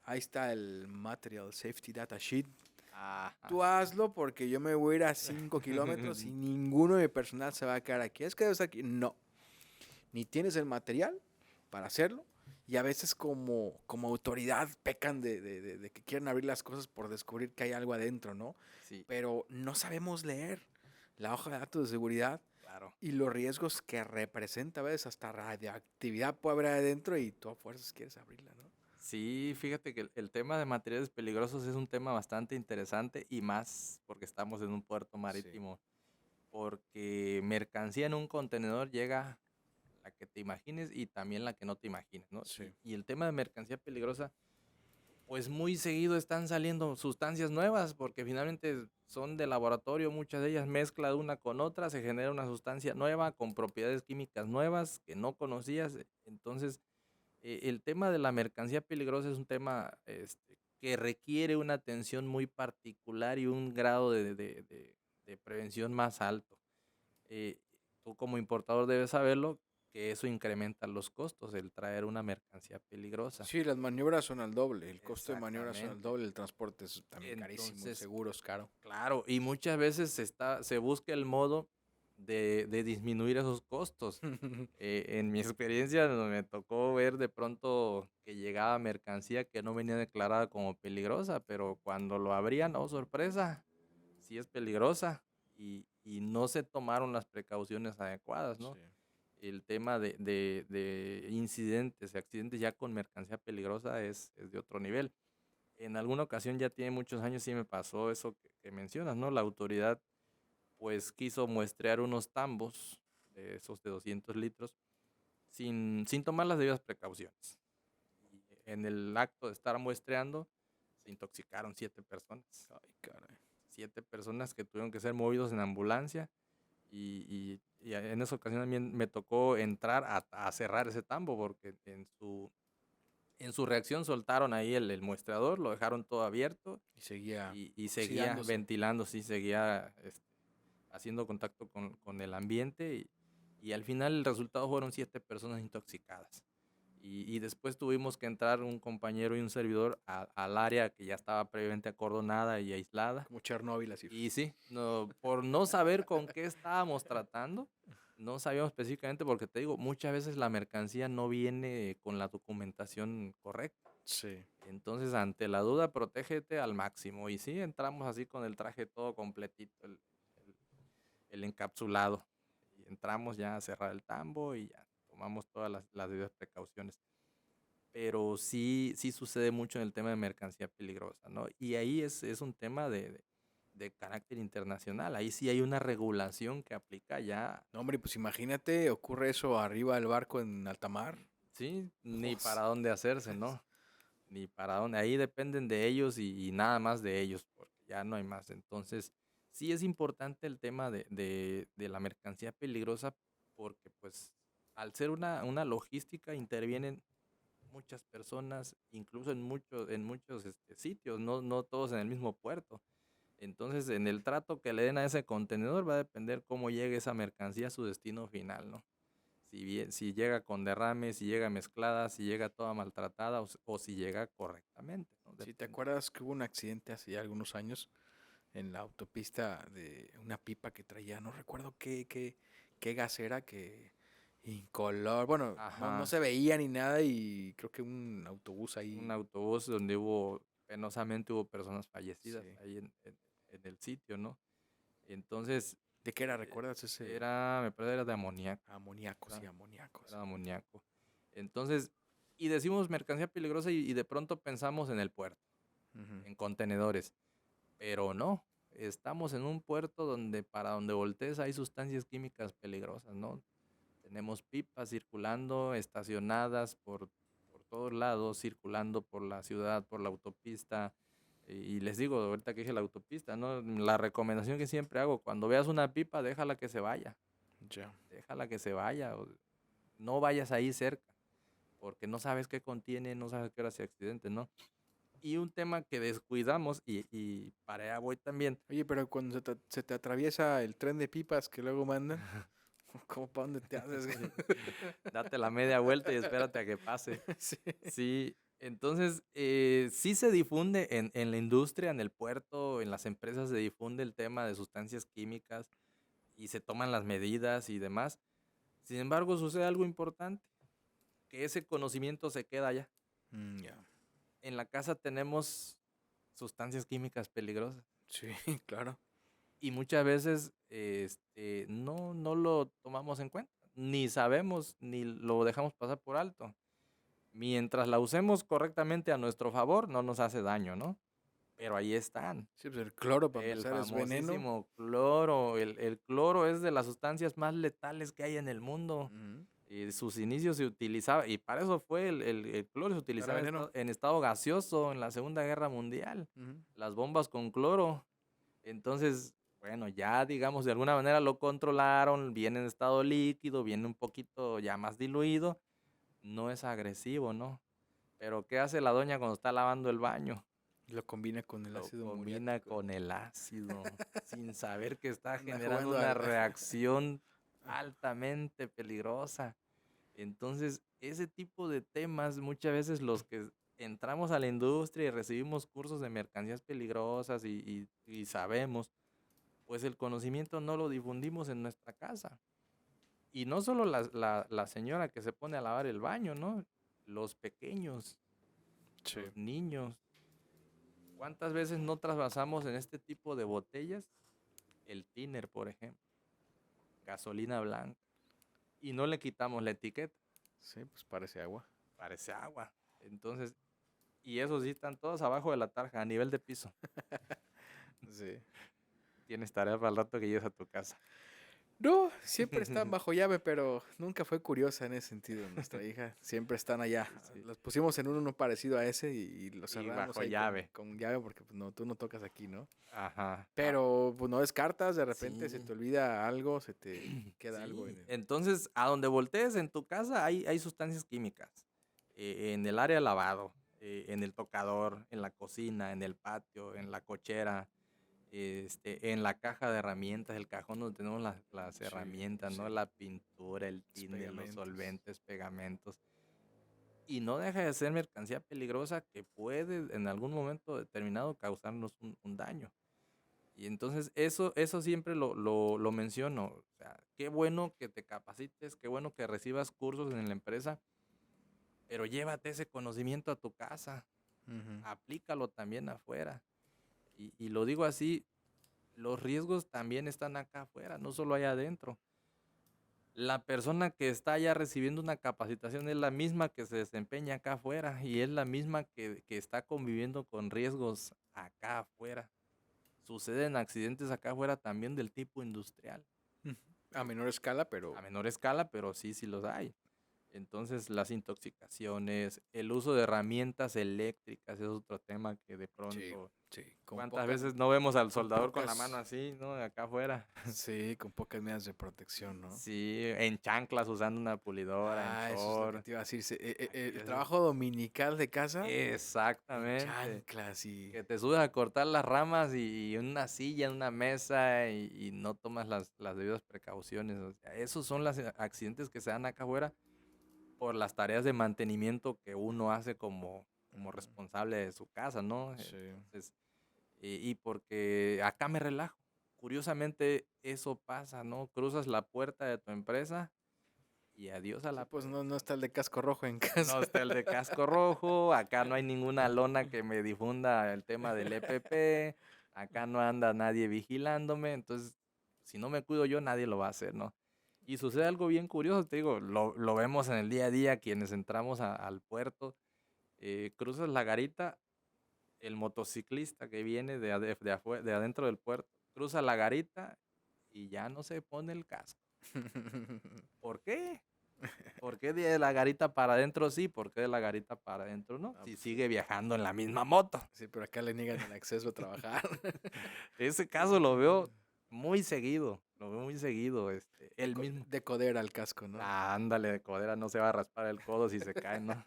ahí está el Material Safety Data Sheet. Ajá. Tú hazlo porque yo me voy a ir a 5 kilómetros y ninguno de mi personal se va a quedar aquí. Es que debes aquí. No, ni tienes el material para hacerlo y a veces como autoridad pecan de que quieren abrir las cosas por descubrir que hay algo adentro, ¿no? Sí, Pero no sabemos leer la hoja de datos de seguridad claro. y los riesgos que representa, a veces hasta radioactividad puede haber adentro y tú a fuerzas quieres abrirla, ¿no? Sí, fíjate que el tema de materiales peligrosos es un tema bastante interesante y más porque estamos en un puerto Sí, marítimo, porque mercancía en un contenedor llega la que te imagines y también la que no te imagines, ¿no? sí. Y el tema de mercancía peligrosa, pues muy seguido están saliendo sustancias nuevas porque finalmente son de laboratorio, muchas de ellas mezcla de una con otra, se genera una sustancia nueva con propiedades químicas nuevas que no conocías. Entonces, el tema de la mercancía peligrosa es un tema que requiere una atención muy particular y un grado de prevención más alto. Eh, Tú como importador debes saberlo, que eso incrementa los costos, el traer una mercancía peligrosa. Sí, las maniobras son al doble, el costo de maniobras son al Exactamente. doble, el transporte es también carísimo, el Entonces, seguro es caro. claro, y muchas veces se busca el modo de disminuir esos costos. En mi experiencia me tocó ver de pronto que llegaba mercancía que no venía declarada como peligrosa, pero cuando lo abrían, oh sorpresa, sí es peligrosa y no se tomaron las precauciones adecuadas, Sí. ¿no? El tema de incidentes, accidentes ya con mercancía peligrosa es de otro nivel. En alguna ocasión, ya tiene muchos años, sí me pasó eso que mencionas, ¿no? La autoridad pues quiso muestrear unos tambos, de esos de 200 litros, sin tomar las debidas precauciones. Y en el acto de estar muestreando, se intoxicaron 7 personas. Ay, caray. 7 personas que tuvieron que ser movidos en ambulancia. Y en esa ocasión también me tocó entrar a cerrar ese tambo porque en su reacción soltaron ahí el muestreador, lo dejaron todo abierto Y seguía y seguía oxidándose. ventilando, sí, seguía haciendo contacto con el ambiente y al final el resultado fueron 7 personas intoxicadas. Y después tuvimos que entrar un compañero y un servidor al área que ya estaba previamente acordonada y aislada. Como Chernóbil así. Y sí, no, por no saber con qué estábamos tratando, no sabíamos específicamente porque te digo, muchas veces la mercancía no viene con la documentación correcta. Sí. Entonces, ante la duda, protégete al máximo. Y sí, entramos así con el traje todo completito, el- el encapsulado. Y entramos ya a cerrar el tambo y ya tomamos todas las debidas precauciones. pero sí sucede mucho en el tema de mercancía peligrosa, ¿no? Y ahí es un tema de carácter internacional. Ahí sí hay una regulación que aplica ya, No, hombre, pues imagínate, ocurre eso arriba del barco en alta mar. sí, ni Pues, para dónde hacerse, ¿no? Ni para dónde. Ahí dependen de ellos y nada más de ellos, porque ya no hay más. Entonces, sí es importante el tema de la mercancía peligrosa, porque pues al ser una logística intervienen muchas personas, incluso en muchos sitios, no todos en el mismo puerto. Entonces, en el trato que le den a ese contenedor va a depender cómo llegue esa mercancía a su destino final, ¿no? Si llega con derrames, si llega mezclada, si llega toda maltratada o si llega correctamente, ¿no? si te Depende. acuerdas que hubo un accidente hace ya algunos años en la autopista de una pipa que traía, no recuerdo qué gas era, que incolor, bueno, no Ajá, se veía ni nada y creo que un autobús un ahí, autobús donde penosamente hubo personas fallecidas sí. ahí en el sitio, ¿no? Entonces, ¿De qué era? eh, ¿Recuerdas ese? me parece era de amoníaco. Amoníaco, sí, Era, amoníaco, era sí. de amoníaco. Entonces, y decimos mercancía peligrosa y de pronto pensamos en el puerto, Ujú. en contenedores, pero no. Estamos en un puerto donde para donde voltees hay sustancias químicas peligrosas, ¿no? Tenemos pipas circulando, estacionadas por todos lados, circulando por la ciudad, por la autopista. Y les digo, ahorita que dije la autopista, ¿no? La recomendación que siempre hago, cuando veas una pipa, déjala que se vaya, Ya. déjala que se vaya. No vayas ahí cerca, porque no sabes qué contiene, no sabes qué hora sea accidente, ¿no? Y un tema que descuidamos, y para allá voy también. Oye, pero cuando se te atraviesa el tren de pipas que luego mandan, ¿cómo para dónde te haces? Date la media vuelta y espérate a que pase. Sí. Sí, entonces sí se difunde en la industria, en el puerto, en las empresas se difunde el tema de sustancias químicas y se toman las medidas y demás. Sin embargo, sucede algo importante, que ese conocimiento se queda allá. Ya. En la casa tenemos sustancias químicas peligrosas Sí, claro. y muchas veces no lo tomamos en cuenta, ni sabemos, ni lo dejamos pasar por alto. Mientras la usemos correctamente a nuestro favor, no nos hace daño, ¿no? Pero ahí están. Sí, pues el cloro para El empezar es veneno. famosísimo cloro. El cloro es de las sustancias más letales que hay en el mundo. Ujú. Y sus inicios se utilizaba, y para eso fue el cloro, se Para utilizaba veneno. en estado gaseoso en la Segunda Guerra Mundial. Ujú. Las bombas con cloro. Entonces, bueno, ya digamos de alguna manera lo controlaron, viene en estado líquido, viene un poquito ya más diluido, no es agresivo, ¿no? Pero ¿qué hace la doña cuando está lavando el baño? Lo combina con el Lo ácido combina muriático. con el ácido, sin saber que está Anda generando jugando una al... reacción altamente peligrosa. Entonces, ese tipo de temas, muchas veces los que entramos a la industria y recibimos cursos de mercancías peligrosas y sabemos, pues el conocimiento no lo difundimos en nuestra casa. Y no solo la señora que se pone a lavar el baño, ¿no? Los pequeños, Sí. los niños. ¿Cuántas veces no trasvasamos en este tipo de botellas el thinner, por ejemplo, gasolina blanca, y no le quitamos la etiqueta? Sí, pues parece agua. Parece agua. Entonces, y esos sí están todos abajo de la tarja, a nivel de piso. Sí. Tienes tarea para el rato que llegues a tu casa. No, siempre están bajo llave, pero nunca fue curiosa en ese sentido. Nuestra hija siempre están allá. Sí. Los pusimos en uno parecido a ese y lo Y cerramos bajo ahí llave. con llave porque pues, no, tú no tocas aquí, ¿no? Ajá. Pero pues no descartas, de repente se Sí. te olvida algo, se te queda algo en Sí. el... Entonces, a donde voltees en tu casa hay sustancias químicas. En el área lavado, en el tocador, en la cocina, en el patio, en la cochera, en la caja de herramientas, el cajón donde tenemos las Sí, herramientas, sí, ¿no? La pintura, el los tiner, los pegamentos. solventes, pegamentos. Y no deja de ser mercancía peligrosa que puede en algún momento determinado causarnos un daño. Y entonces eso siempre lo menciono. O sea, qué bueno que te capacites, qué bueno que recibas cursos en la empresa, pero llévate ese conocimiento a tu casa, Ujú. aplícalo también afuera. Y lo digo así, los riesgos también están acá afuera, no solo allá adentro. La persona que está ya recibiendo una capacitación es la misma que se desempeña acá afuera y es la misma que está conviviendo con riesgos acá afuera. Suceden accidentes acá afuera también del tipo industrial. Ujú. A menor escala, A pero menor escala, pero sí los hay. Entonces, las intoxicaciones, el uso de herramientas eléctricas es otro tema que de sí, pronto, sí, ¿cuántas veces no vemos al con soldador con la mano pocas, así, ¿no? Acá afuera. sí, con pocas medidas de protección, ¿no? Sí, en chanclas usando una pulidora, en Ah, eso es lo que short. te iba a decir. Aquí El es- trabajo dominical de casa en Exactamente. chanclas y... Que te subes a cortar las ramas y en una silla, en una mesa y no tomas las debidas precauciones. O sea, esos son los accidentes que se dan acá afuera por las tareas de mantenimiento que uno hace como Ujú, responsable de su casa, ¿no? sí. Entonces, y porque acá me relajo. Curiosamente, eso pasa, ¿no? Cruzas la puerta de tu empresa y adiós a Sí, la pues no, no prevención. está el de casco rojo en No casa. está el de casco rojo, acá no hay ninguna lona que me difunda el tema del EPP, acá no anda nadie vigilándome, entonces si no me cuido yo, nadie lo va a hacer, ¿no? Y sucede algo bien curioso, te digo, lo vemos en el día a día, quienes entramos al puerto, cruzas la garita, el motociclista que viene de adentro del puerto, cruza la garita y ya no se pone el casco. ¿Por qué? ¿Por qué de la garita para adentro sí? ¿Por qué de la garita para adentro no? Ah, Si pues, sigue viajando en la misma moto. sí, pero acá le niegan el acceso a trabajar. Ese caso lo veo muy seguido, lo veo muy seguido, él mismo. De coder al casco, ¿no? Ah, ándale, de codera, no se va a raspar el codo si se cae, ¿no?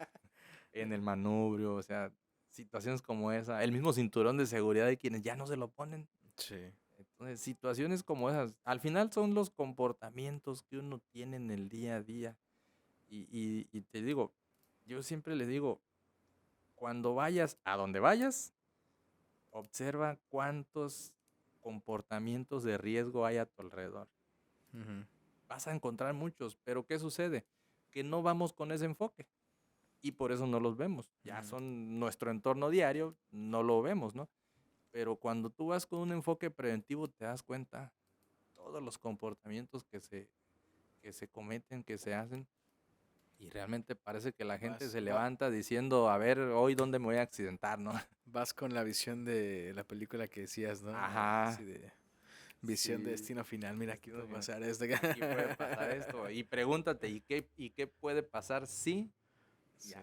En el manubrio, o sea, situaciones como esa. El mismo cinturón de seguridad de quienes ya no se lo ponen. Sí. Entonces, situaciones como esas, al final son los comportamientos que uno tiene en el día a día. Y te digo, yo siempre le digo, cuando vayas a donde vayas, observa cuántos comportamientos de riesgo hay a tu alrededor. Ujú, Vas a encontrar muchos, pero ¿qué sucede? Que no vamos con ese enfoque y por eso no los vemos. Ya ujú. son nuestro entorno diario, no lo vemos, ¿no? Pero cuando tú vas con un enfoque preventivo te das cuenta todos los comportamientos que se cometen, que se hacen. Y realmente parece que la gente Vas, se levanta diciendo, a ver, hoy dónde me voy a accidentar, ¿no? vas con la visión de la película que decías, ¿no? Así Ajá, de visión de sí, destino final. Mira, aquí destino puede final. pasar esto. Aquí puede pasar esto. Y pregúntate, ¿y qué puede pasar si? Sí. Ya.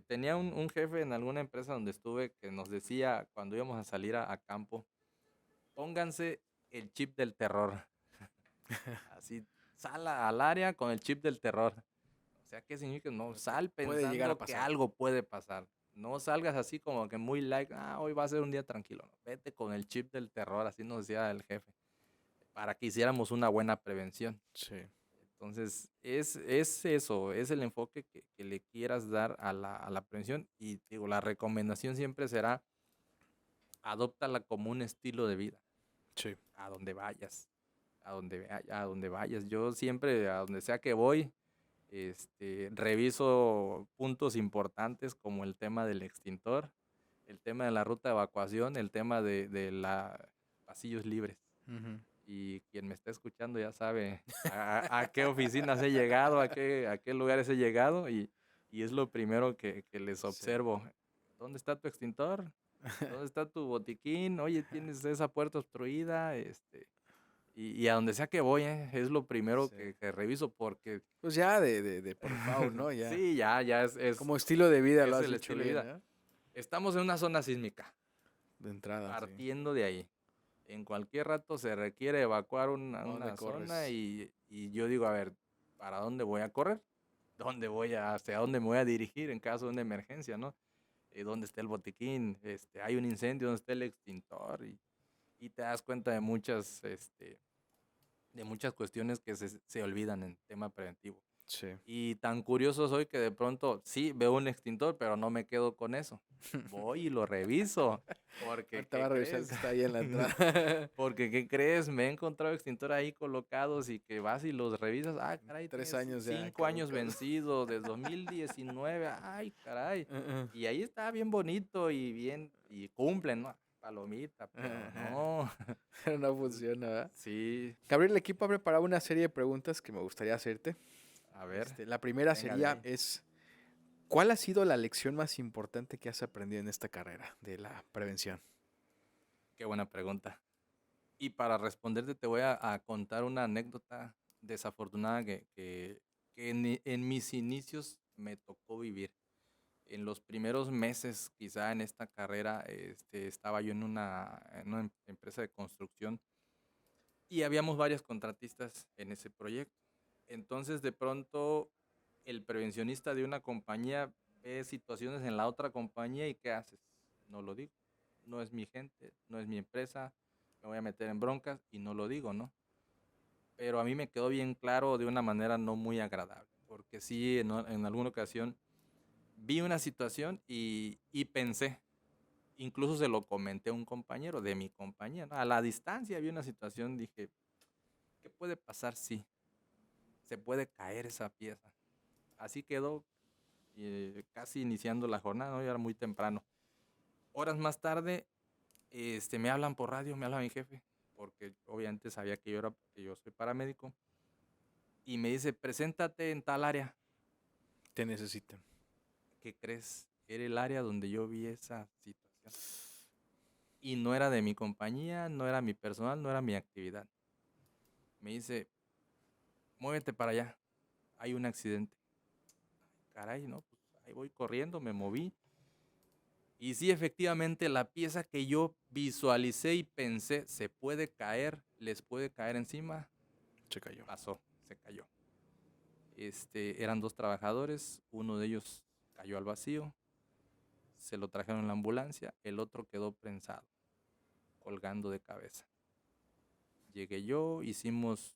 Tenía un jefe en alguna empresa donde estuve que nos decía cuando íbamos a salir a campo, pónganse el chip del terror. Así, sal al área con el chip del terror. O sea, ¿qué significa? No, Porque sal puede llegar a pensando que pasar. algo puede pasar. No salgas así como que muy light, hoy va a ser un día tranquilo. No, vete con el chip del terror, así nos decía el jefe, para que hiciéramos una buena prevención. Sí. Entonces, es eso, es el enfoque que le quieras dar a la prevención. Y digo, la recomendación siempre será, adóptala como un estilo de vida, Sí. a donde vayas, a donde vayas. Yo siempre, a donde sea que voy, reviso puntos importantes como el tema del extintor, el tema de la ruta de evacuación, el tema de la pasillos libres. Ujú. Y quien me está escuchando ya sabe a qué oficinas he llegado, a qué lugares he llegado y es lo primero que les Sí. observo. ¿Dónde está tu extintor? ¿Dónde está tu botiquín? Oye, tienes esa puerta obstruida, y a donde sea que voy, es lo primero Sí. que reviso porque Pues ya de por default, ¿no? Ya. sí, ya es, Como estilo de vida lo es has el dicho estilo de bien, vida. ¿no? Estamos en una zona sísmica, De entrada, sí. partiendo de ahí. En cualquier rato se requiere evacuar ¿A dónde una zona corres? y yo digo, a ver, ¿para dónde voy a correr? ¿Hacia dónde me voy a dirigir en caso de una emergencia, no? ¿Dónde está el botiquín? Hay un incendio, ¿dónde está el extintor? Y te das cuenta de muchas cuestiones que se olvidan en tema preventivo. Sí. Y tan curioso soy que de pronto sí veo un extintor, pero no me quedo con eso. Voy y lo reviso. Porque, Ahorita va ¿qué a revisar el crees? que está ahí en la entrada. Porque, ¿qué crees? Me he encontrado extintor ahí colocados y que vas y los revisas. Ah, caray, 3 tienes años ya 5 años caducado. vencido, de 2019. Ay, caray. Uh-uh. Y ahí está bien bonito y bien, y cumplen, ¿no? palomita, pero Ajá. no. Pero no funciona, ¿verdad? Sí, Gabriel, el equipo ha preparado una serie de preguntas que me gustaría hacerte. a ver, La primera venga de sería, ahí. ¿cuál ha sido la lección más importante que has aprendido en esta carrera de la prevención? Qué buena pregunta. Y para responderte te voy a contar una anécdota desafortunada que en mis inicios me tocó vivir. En los primeros meses, quizá en esta carrera, estaba yo en una empresa de construcción y habíamos varios contratistas en ese proyecto. Entonces, de pronto, el prevencionista de una compañía ve situaciones en la otra compañía y ¿qué haces? No lo digo. No es mi gente, no es mi empresa, me voy a meter en broncas y no lo digo, ¿no? Pero a mí me quedó bien claro de una manera no muy agradable, porque sí, en alguna ocasión vi una situación y pensé, incluso se lo comenté a un compañero de mi compañía, ¿no? A la distancia vi una situación, dije, ¿qué puede pasar si se puede caer esa pieza? Así quedó, casi iniciando la jornada, ¿no? Ya era muy temprano. Horas más tarde, me hablan por radio, me habla mi jefe, porque obviamente sabía que yo soy paramédico, y me dice, preséntate en tal área. Te necesitan. ¿Qué crees? Era el área donde yo vi esa situación. Y no era de mi compañía, no era mi personal, no era mi actividad. Me dice, muévete para allá, hay un accidente. Caray, ¿no? Pues ahí voy corriendo, me moví. Y sí, efectivamente, la pieza que yo visualicé y pensé, se puede caer, les puede caer encima, Se cayó. pasó, se cayó. Eran 2 trabajadores, uno de ellos cayó al vacío, se lo trajeron en la ambulancia, el otro quedó prensado, colgando de cabeza. Llegué yo,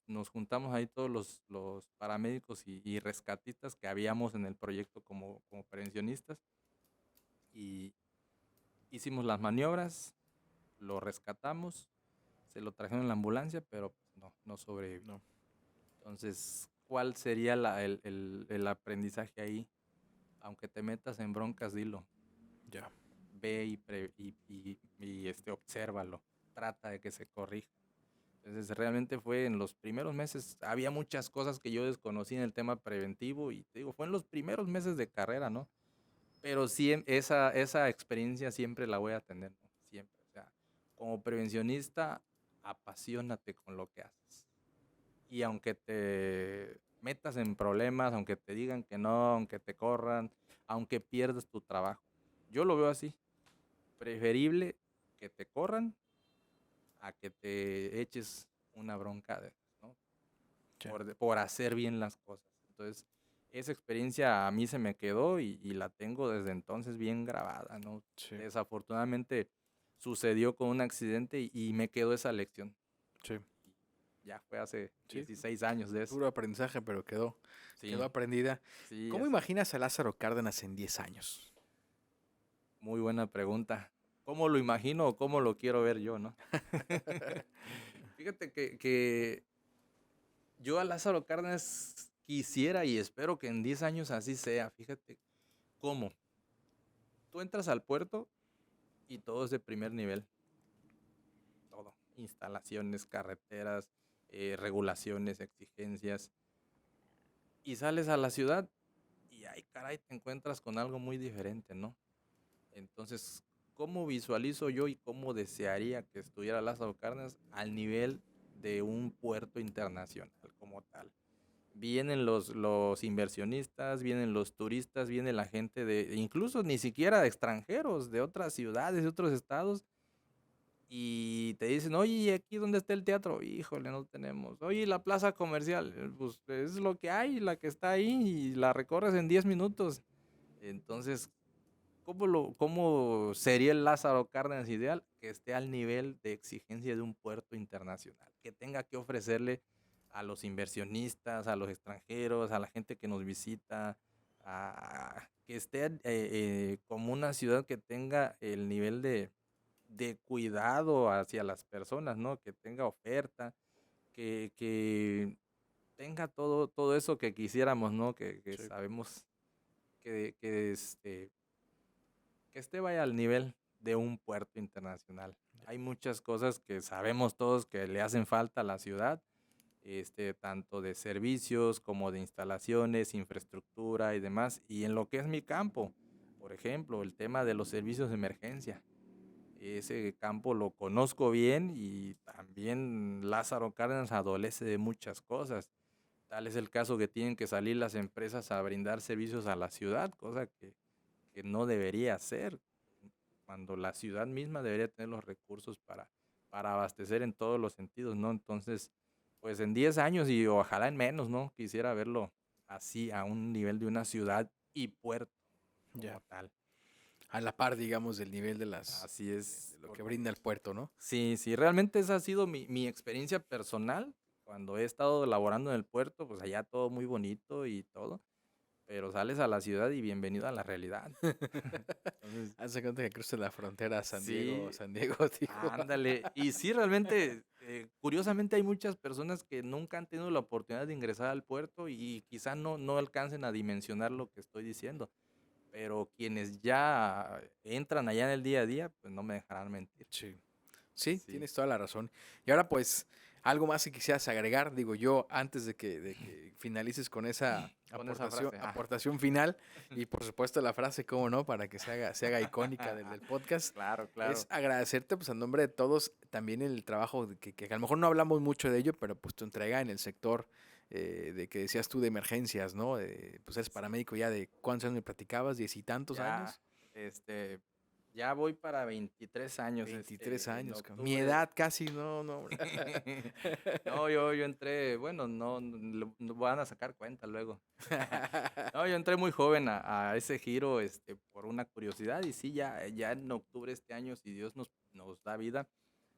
nos juntamos ahí todos los paramédicos y rescatistas que habíamos en el proyecto como prevencionistas y hicimos las maniobras, lo rescatamos, se lo trajeron en la ambulancia, pero pues, no sobrevivió. No. Entonces, ¿cuál sería el aprendizaje ahí? Aunque te metas en broncas, dilo. Ya. Ve obsérvalo. Trata de que se corrija. Entonces, realmente fue en los primeros meses, había muchas cosas que yo desconocí en el tema preventivo y te digo, fue en los primeros meses de carrera, ¿no? Pero sí, esa experiencia siempre la voy a tener, ¿no? Siempre. O sea, como prevencionista, apasionate con lo que haces. Y aunque te metas en problemas, aunque te digan que no, aunque te corran, aunque pierdas tu trabajo. Yo lo veo así. Preferible que te corran a que te eches una bronca, ¿no? Sí. Por hacer bien las cosas. Entonces, esa experiencia a mí se me quedó y la tengo desde entonces bien grabada, ¿no? Sí. Desafortunadamente sucedió con un accidente y me quedó esa lección. Sí. Ya fue hace Sí. 16 años de eso. Duro aprendizaje, pero quedó Sí, aprendida. sí, ¿Cómo así es. imaginas a Lázaro Cárdenas en 10 años? Muy buena pregunta. ¿Cómo lo imagino o cómo lo quiero ver yo, no? Fíjate que yo a Lázaro Cárdenas quisiera y espero que en 10 años así sea. Fíjate cómo. Tú entras al puerto y todo es de primer nivel. Todo. Instalaciones, carreteras, regulaciones, exigencias. Y sales a la ciudad y ay, caray, te encuentras con algo muy diferente, ¿no? Entonces, ¿cómo visualizo yo y cómo desearía que estuviera Lázaro Cárdenas al nivel de un puerto internacional como tal? Vienen los inversionistas, vienen los turistas, viene la gente incluso ni siquiera de extranjeros, de otras ciudades, de otros estados, y te dicen, oye, ¿y aquí dónde está el teatro? Híjole, no tenemos. Oye, la plaza comercial, pues es lo que hay, la que está ahí, y la recorres en 10 minutos. Entonces, ¿cómo sería el Lázaro Cárdenas ideal? Que esté al nivel de exigencia de un puerto internacional, que tenga que ofrecerle a los inversionistas, a los extranjeros, a la gente que nos visita, que esté como una ciudad que tenga el nivel de cuidado hacia las personas, ¿no? Que tenga oferta, que tenga todo eso que quisiéramos, ¿no? Que Sí. sabemos que esté vaya al nivel. de un puerto internacional. Hay muchas cosas que sabemos todos que le hacen falta a la ciudad, tanto de servicios como de instalaciones, infraestructura y demás. Y en lo que es mi campo, por ejemplo, el tema de los servicios de emergencia. Ese campo lo conozco bien y también Lázaro Cárdenas adolece de muchas cosas. Tal es el caso que tienen que salir las empresas a brindar servicios a la ciudad, cosa que no debería ser, cuando la ciudad misma debería tener los recursos para abastecer en todos los sentidos, ¿no? Entonces, pues en 10 años y ojalá en menos, ¿no? Quisiera verlo así, a un nivel de una ciudad y puerto Ya. como tal. A la par, digamos, del nivel de Así es. de lo que brinda el puerto, ¿no? Sí, sí, realmente esa ha sido mi experiencia personal. Cuando he estado laborando en el puerto, pues allá todo muy bonito y todo, pero sales a la ciudad y bienvenido a la realidad. Entonces, Hace cuenta que cruza la frontera a sí, San Diego, dijo. ándale. Y sí, realmente, curiosamente hay muchas personas que nunca han tenido la oportunidad de ingresar al puerto y quizá no alcancen a dimensionar lo que estoy diciendo, pero quienes ya entran allá en el día a día, pues no me dejarán mentir. Sí. Sí, Sí, tienes toda la razón. Y ahora, pues, algo más que quisieras agregar, digo yo, antes de que finalices con esa con esa frase. aportación final, y por supuesto la frase, cómo no, para que se haga icónica del podcast, Claro, es claro. agradecerte, pues, a nombre de todos, también el trabajo que a lo mejor no hablamos mucho de ello, pero pues tu entrega en el sector de que decías tú de emergencias, ¿no? Pues eres Sí. paramédico ya de ¿cuántos años me platicabas? ¿Diez y tantos Ya, años? ya voy para 23 años, 23 en años, mi octubre. edad casi, no, no. No, yo entré, bueno, no van a sacar cuenta luego. No, yo entré muy joven a ese giro, por una curiosidad y sí, ya en octubre este año, si Dios nos da vida,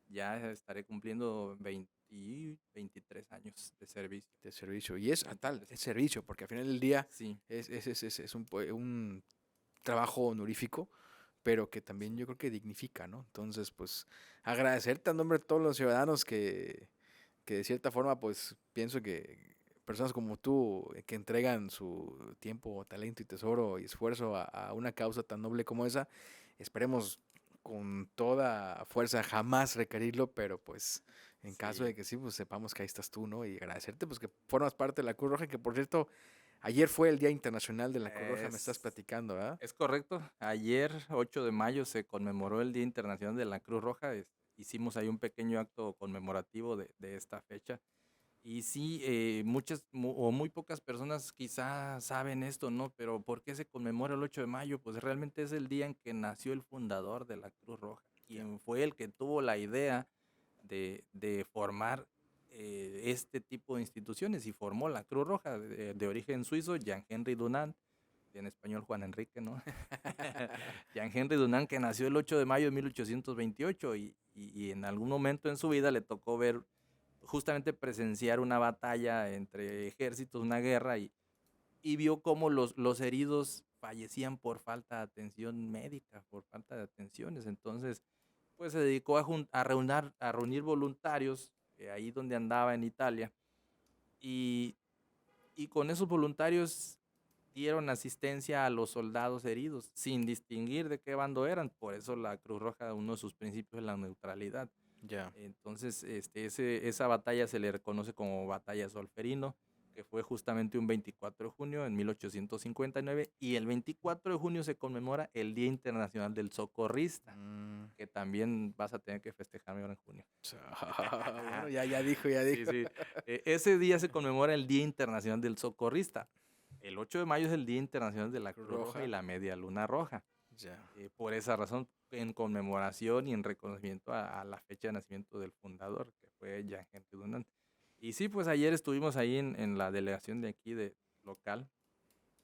ya estaré cumpliendo 23 años de servicio. De servicio. Y es a tal, 23. es servicio, porque al final del día Sí, es un trabajo honorífico, pero que también sí. yo creo que dignifica, ¿no? Entonces, pues, agradecerte a nombre de todos los ciudadanos que de cierta forma, pues, pienso que personas como tú que entregan su tiempo, talento y tesoro y esfuerzo a una causa tan noble como esa, esperemos con toda fuerza jamás requerirlo, pero pues en caso Sí. de que sí, pues sepamos que ahí estás tú, ¿no? Y agradecerte, pues que formas parte de la Cruz Roja, que por cierto, ayer fue el Día Internacional de la Cruz Roja, me estás Es, platicando, ¿verdad? es correcto. Ayer, 8 de mayo, se conmemoró el Día Internacional de la Cruz Roja. Hicimos ahí un pequeño acto conmemorativo de esta fecha. Y sí, o muy pocas personas quizás saben esto, ¿no? Pero ¿por qué se conmemora el 8 de mayo? Pues realmente es el día en que nació el fundador de la Cruz Roja, Ya. quien fue el que tuvo la idea de formar este tipo de instituciones y formó la Cruz Roja de origen suizo, Jean-Henri Dunant, en español Juan Enrique, ¿no? Jean-Henri Dunant, que nació el 8 de mayo de 1828 y en algún momento en su vida le tocó ver, justamente presenciar una batalla entre ejércitos, una guerra, y vio cómo los heridos fallecían por falta de atención médica, por falta de atenciones. Entonces, pues se dedicó a reunir voluntarios, ahí donde andaba en Italia, y, y con esos voluntarios dieron asistencia a los soldados heridos, sin distinguir de qué bando eran. Por eso la Cruz Roja, uno de sus principios es la neutralidad. Ya. Entonces, esa batalla se le reconoce como Batalla de Solferino, que fue justamente un 24 de junio en 1859, y el 24 de junio se conmemora el Día Internacional del Socorrista, Mm. que también vas a tener que festejarme ahora en junio. Bueno, ya dijo, ya Sí, dijo. sí. Ese día se conmemora el Día Internacional del Socorrista. El 8 de mayo es el Día Internacional de la Cruz Cruz Roja y Roja, la Media Luna Roja. ya. Por esa razón, en conmemoración y en reconocimiento a la fecha de nacimiento del fundador, que fue Jean-Henri Dunant. Y sí, pues ayer estuvimos ahí en la delegación de aquí, de local,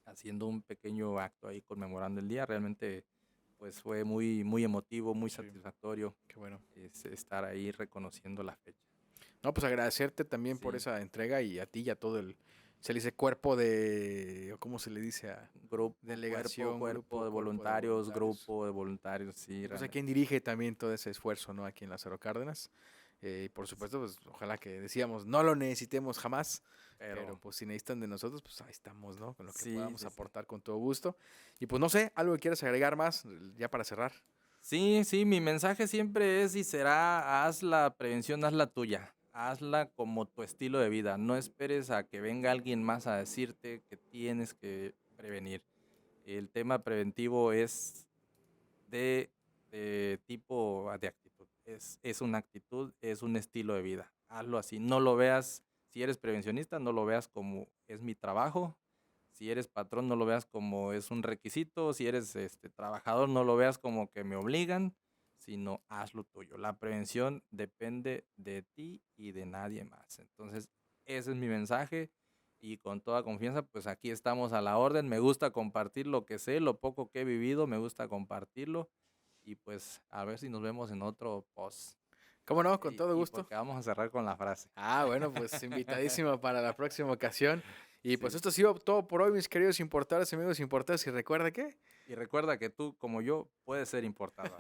haciendo un pequeño acto ahí conmemorando el día. Realmente, pues fue muy emotivo, muy Sí, satisfactorio qué bueno. estar ahí reconociendo la fecha. No, pues agradecerte también por Sí, esa entrega y a ti y a todo el, se le dice cuerpo de, o cómo se le dice a delegación, cuerpo de cuerpo de voluntarios, voluntarios. grupo de voluntarios, sí, Y pues a realmente. quien dirige también todo ese esfuerzo, ¿no? Aquí en Lázaro Cárdenas. Y por supuesto, pues ojalá que decíamos, no lo necesitemos jamás, pero Pero pues si necesitan de nosotros, pues ahí estamos, ¿no? Con lo que sí, podamos sí, sí. aportar con todo gusto. Y pues no sé, algo que quieras agregar más, ya para cerrar. Sí, sí, mi mensaje siempre es y será, haz la prevención, haz la tuya, hazla como tu estilo de vida, no esperes a que venga alguien más a decirte que tienes que prevenir. El tema preventivo es de, tipo de actitud, es una actitud, es un estilo de vida, hazlo así, no lo veas, si eres prevencionista, no lo veas como es mi trabajo, si eres patrón, no lo veas como es un requisito. Si eres trabajador, no lo veas como que me obligan, sino haz lo tuyo. La prevención depende de ti y de nadie más. Entonces, ese es mi mensaje y con toda confianza, pues aquí estamos a la orden. Me gusta compartir lo que sé, lo poco que he vivido, me gusta compartirlo y pues a ver si nos vemos en otro post. ¿Cómo no? Con todo Y gusto. porque vamos a cerrar con la frase. Bueno, pues invitadísimo para la próxima ocasión. Y pues Sí. esto ha sido todo por hoy, mis queridos importadores, amigos importadores. Y recuerda que. Y recuerda que tú, como yo, puedes ser importador.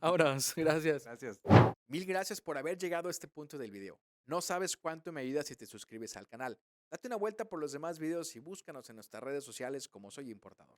Vámonos, gracias. Gracias. Mil gracias por haber llegado a este punto del video. No sabes cuánto me ayuda si te suscribes al canal. Date una vuelta por los demás videos y búscanos en nuestras redes sociales como Soy Importador.